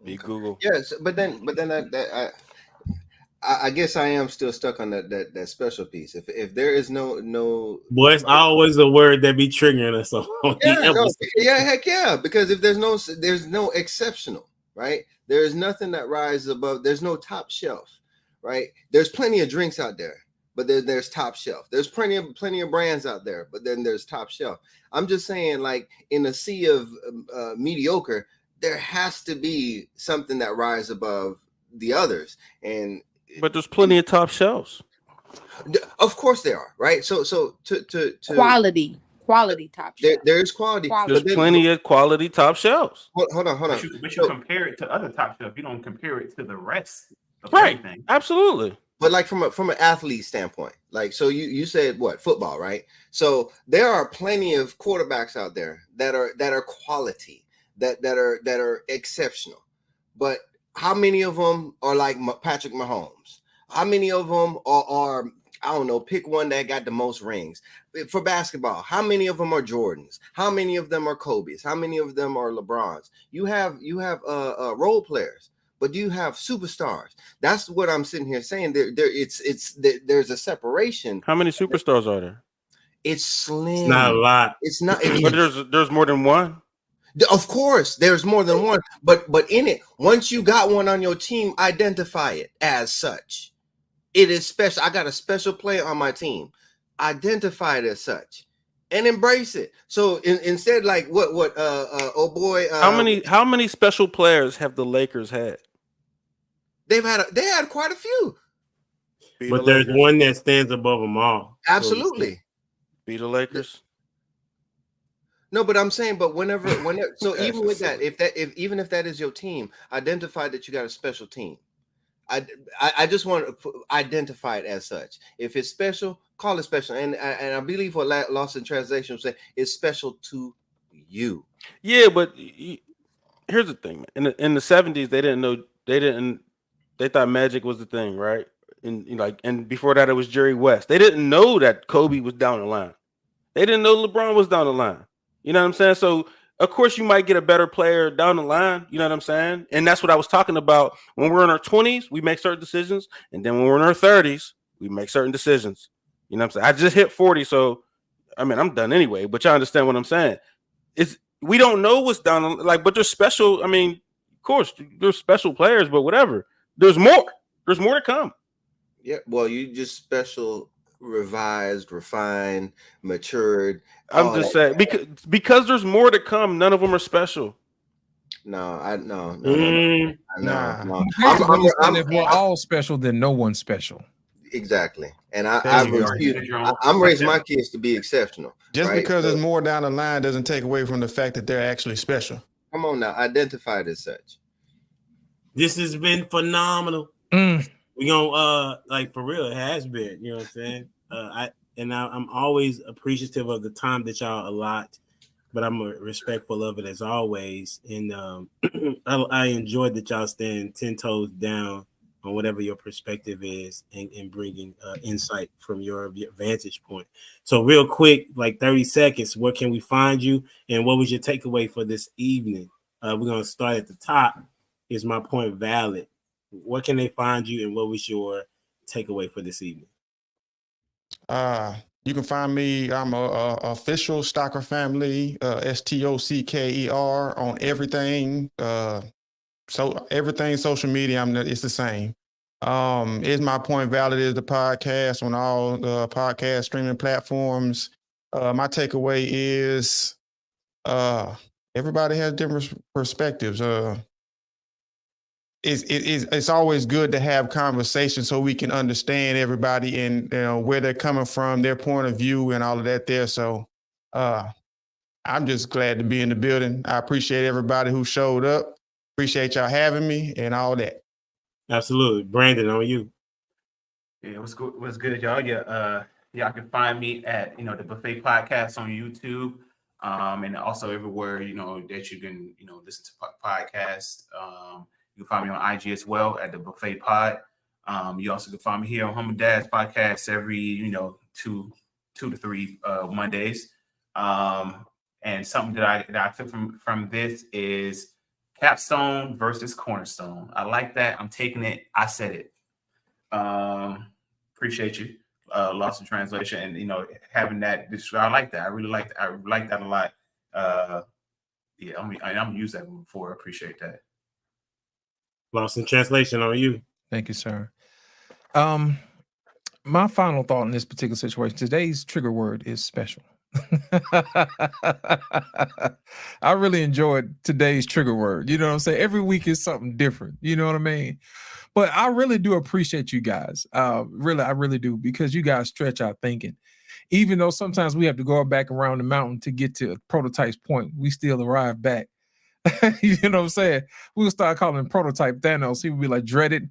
Be Google. Yes, but then I guess I am still stuck on that special piece. If there is no boy, it's always a word that be triggering us. Heck yeah, because if there's no exceptional, right? There's nothing that rises above. There's no top shelf, right? There's plenty of drinks out there, but there's top shelf. There's plenty of brands out there, but then there's top shelf. I'm just saying, like, in a sea of mediocre, there has to be something that rises above the others. And But there's plenty of top shelves. of course there are, right? So to Quality top shelf. there's quality. There's plenty of quality top shelves. Hold on. But you So- compare it to other top shelf. You don't compare it to the rest of Right. everything. Absolutely. But like from an athlete standpoint, like, so you said what, football, right? So there are plenty of quarterbacks out there that are quality, that are exceptional. But how many of them are like Patrick Mahomes? How many of them are I don't know, pick one that got the most rings? For basketball, how many of them are Jordans? How many of them are Kobe's? How many of them are LeBron's? You have role players, but you have superstars. That's what I'm sitting here saying. There's a separation. How many superstars are there? It's slim. It's not a lot. It's not. But there's more than one. Of course, there's more than one. But in it, once you got one on your team, identify it as such. It is special. I got a special player on my team. Identify it as such, and embrace it. So instead, like what oh boy, How many special players have the Lakers had? they had quite a few. Be But the there's Lakers. one that stands above them all. Absolutely. Be the Lakers. No, but I'm saying, but whenever so even with that, if that is your team, identify that you got a special team. I just want to identify it as such. If it's special, call it special. And I believe what Lost in Translation will say is special to you. Yeah, but here's the thing: in the 70s, they thought Magic was the thing, right? And before that, it was Jerry West. They didn't know that Kobe was down the line. They didn't know LeBron was down the line. You know what I'm saying? So of course you might get a better player down the line. You know what I'm saying? And that's what I was talking about. When we're in our 20s, we make certain decisions, and then when we're in our 30s, we make certain decisions. You know what I'm saying? I just hit 40, so I mean I'm done anyway. But y'all understand what I'm saying? We don't know what's down but they're special. I mean, of course, there's special players, but whatever. There's more. There's more to come. Yeah, well, you just special, revised, refined, matured. I'm just saying because there's more to come. None of them are special. No. Nah. If we're all special, then no one's special. Exactly. And are. I'm raising my kids to be exceptional. Just right? because there's more down the line doesn't take away from the fact that they're actually special. Come on now, identify it as such. This has been phenomenal. We gonna like for real, it has been. You know what I'm saying? I'm always appreciative of the time that y'all allot, but I'm respectful of it as always. And I enjoyed that y'all stand 10 toes down on whatever your perspective is and bringing insight from your vantage point. So real quick, like 30 seconds, where can we find you? And what was your takeaway for this evening? We're going to start at the top. Is my point valid? Where can they find you? And what was your takeaway for this evening? You can find me. I'm a official Stocker Family, STOCKER on everything. So everything social media, it's the same. Is my point valid? Is the podcast on all the podcast streaming platforms? My takeaway is everybody has different perspectives. It's always good to have conversations so we can understand everybody and where they're coming from, their point of view, and all of that there. So I'm just glad to be in the building. I appreciate everybody who showed up. Appreciate y'all having me and all that. Absolutely. Brandon, on you. Yeah, what's good, y'all? Yeah, y'all can find me at the Buffet Podcast on YouTube, and also everywhere that you can listen to podcasts. You can find me on IG as well at the Buffet Pod. You also can find me here on Home and Dad's podcast every 2 to 3 Mondays. And something that I took from this is Capstone versus Cornerstone. I like that. I'm taking it. I said it. Appreciate you. Lost in Translation, and having that. I like that. I really like that. I like that a lot. Yeah, I'm gonna use that before. I appreciate that. Lost in Translation, on you. Thank you, sir. My final thought in this particular situation, today's trigger word is special. I really enjoyed today's trigger word. You know what I'm saying? Every week is something different. You know what I mean? But I really do appreciate you guys. Really, I really do, because you guys stretch our thinking. Even though sometimes we have to go back around the mountain to get to Prototype's point, we still arrive back. You know what I'm saying? We'll start calling him Prototype Thanos. He would be like, dread it,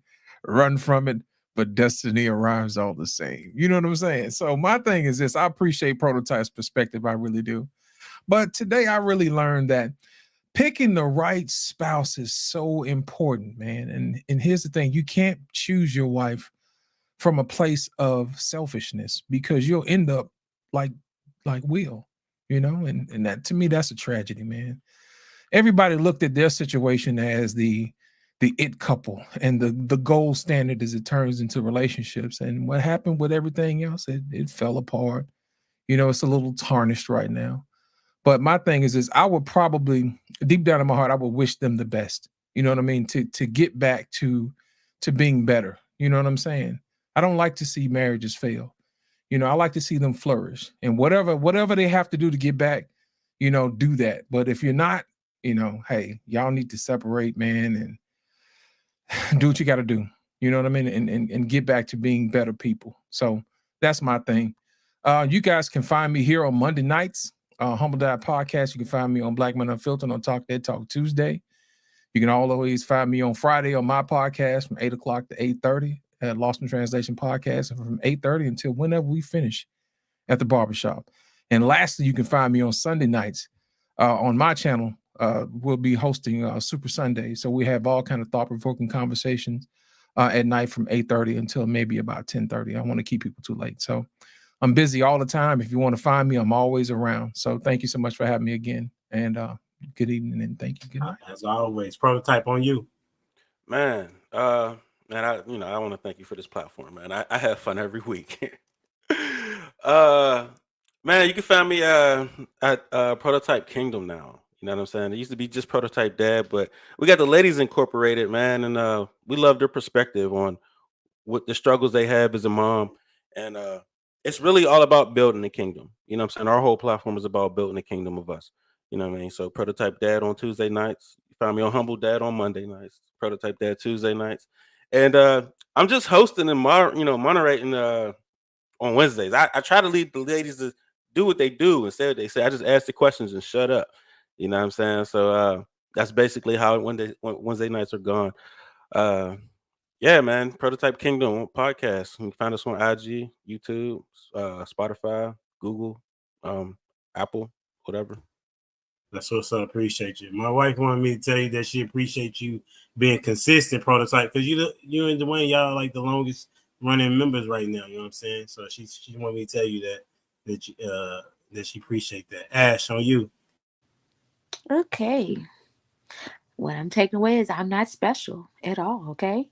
run from it, but destiny arrives all the same. You know what I'm saying? So my thing is this: I appreciate Prototype's perspective. I really do. But today I really learned that picking the right spouse is so important, man. And here's the thing: you can't choose your wife from a place of selfishness, because you'll end up like Will, you know, and that, to me, that's a tragedy, man. Everybody looked at their situation as the it couple and the gold standard as it turns into relationships. And what happened with everything else, it fell apart. You know, it's a little tarnished right now. But my thing is this: I would probably, deep down in my heart, I would wish them the best. You know what I mean? To get back to being better. You know what I'm saying? I don't like to see marriages fail. You know, I like to see them flourish. And whatever they have to do to get back, you know, do that. But if you're not, you know, hey, y'all need to separate, man, and do what you got to do. You know what I mean? And get back to being better people. So that's my thing. You guys can find me here on Monday nights, Humble Dive Podcast. You can find me on Black Men Unfiltered on Talk Dead Talk Tuesday. You can always find me on Friday on my podcast from 8 o'clock to 8:30 at Lost in Translation Podcast, and from 8:30 until whenever we finish at the barbershop. And lastly, you can find me on Sunday nights on my channel. We'll be hosting Super Sunday. So we have all kind of thought-provoking conversations at night from 8:30 until maybe about 10:30. I want to keep people too late. So I'm busy all the time. If you want to find me, I'm always around. So thank you so much for having me again. And good evening and thank you. Good night. As always, Prototype on you. Man, I want to thank you for this platform, man. I have fun every week. Man, you can find me at Prototype Kingdom now. You know what I'm saying? It used to be just Prototype Dad, but we got the Ladies Incorporated, man, and we love their perspective on what the struggles they have as a mom. And it's really all about building the kingdom. You know what I'm saying? Our whole platform is about building the kingdom of us. You know what I mean? So Prototype Dad on Tuesday nights. You find me on Humble Dad on Monday nights. Prototype Dad Tuesday nights. And I'm just hosting and moderating on Wednesdays. I try to lead the ladies to do what they do instead of they say. I just ask the questions and shut up. You know what I'm saying? So that's basically how Wednesday nights are gone. Yeah, man. Prototype Kingdom podcast. You can find us on IG, YouTube, Spotify, Google, Apple, whatever. That's what's up. Appreciate you. My wife wanted me to tell you that she appreciates you being consistent, Prototype, because you and Dwayne, y'all are like the longest running members right now. You know what I'm saying? So she wanted me to tell you that she appreciate that. Ash, on you. Okay. What I'm taking away is I'm not special at all. Okay.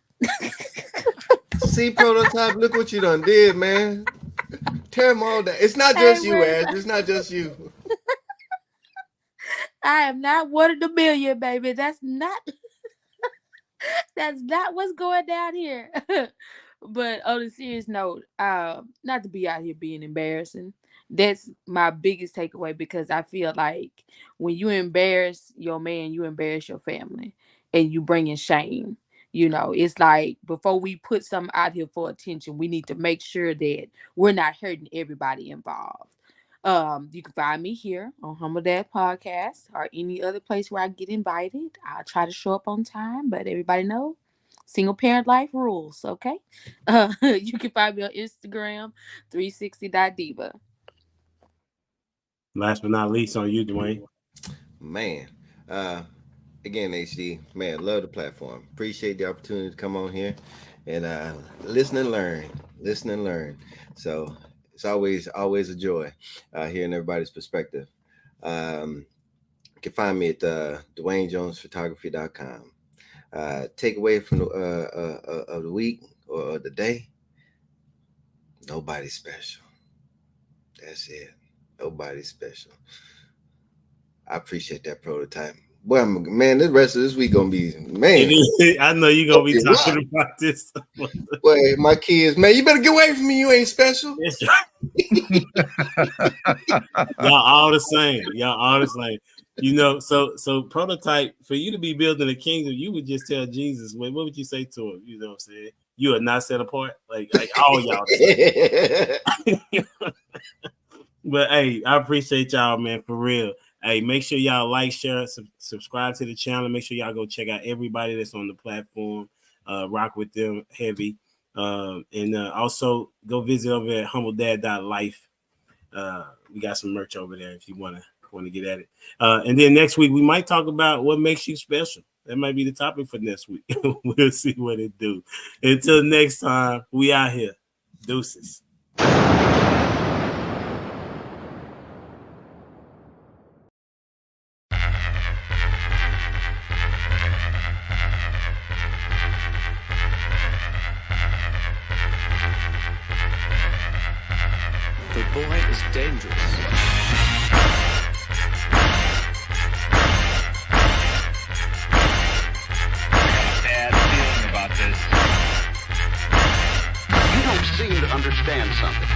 See, Prototype, look what you done did, man. Tear them all down. It's not just you, Ash. It's not just you. I am not one of the million, baby. That's not what's going down here. But on a serious note, not to be out here being embarrassing. That's my biggest takeaway, because I feel like when you embarrass your man, you embarrass your family and you bring in shame. You know, it's like before we put something out here for attention, we need to make sure that we're not hurting everybody involved. You can find me here on Humble Dad Podcast or any other place where I get invited. I'll try to show up on time, but everybody know single parent life rules, okay? You can find me on Instagram, 360.diva. Last but not least, on you, Dwayne. Man, again, HD, man, love the platform. Appreciate the opportunity to come on here and listen and learn. So it's always a joy hearing everybody's perspective. You can find me at DwayneJonesPhotography.com. Takeaway from of the week or the day: nobody's special. That's it. Nobody's special. I appreciate that, Prototype. Boy, man, the rest of this week gonna be, man. I know you're gonna be talking about this. Boy, my kids, man, you better get away from me. You ain't special. Y'all all the same. Y'all all the same. You know, so Prototype, for you to be building a kingdom, you would just tell Jesus, what would you say to him? You know what I'm saying? You are not set apart, like all y'all. But hey, I appreciate y'all, man, for real. Hey, make sure y'all like, share, subscribe to the channel. Make sure y'all go check out everybody that's on the platform. Rock with them heavy. And also go visit over at humbledad.life. We got some merch over there if you want to get at it. And then next week we might talk about what makes you special. That might be the topic for next week. We'll see what it do. Until next time, we out here. Deuces. The boy is dangerous. Bad feeling about this. You don't seem to understand something.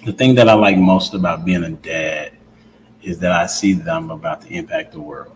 The thing that I like most about being a dad is that I see that I'm about to impact the world.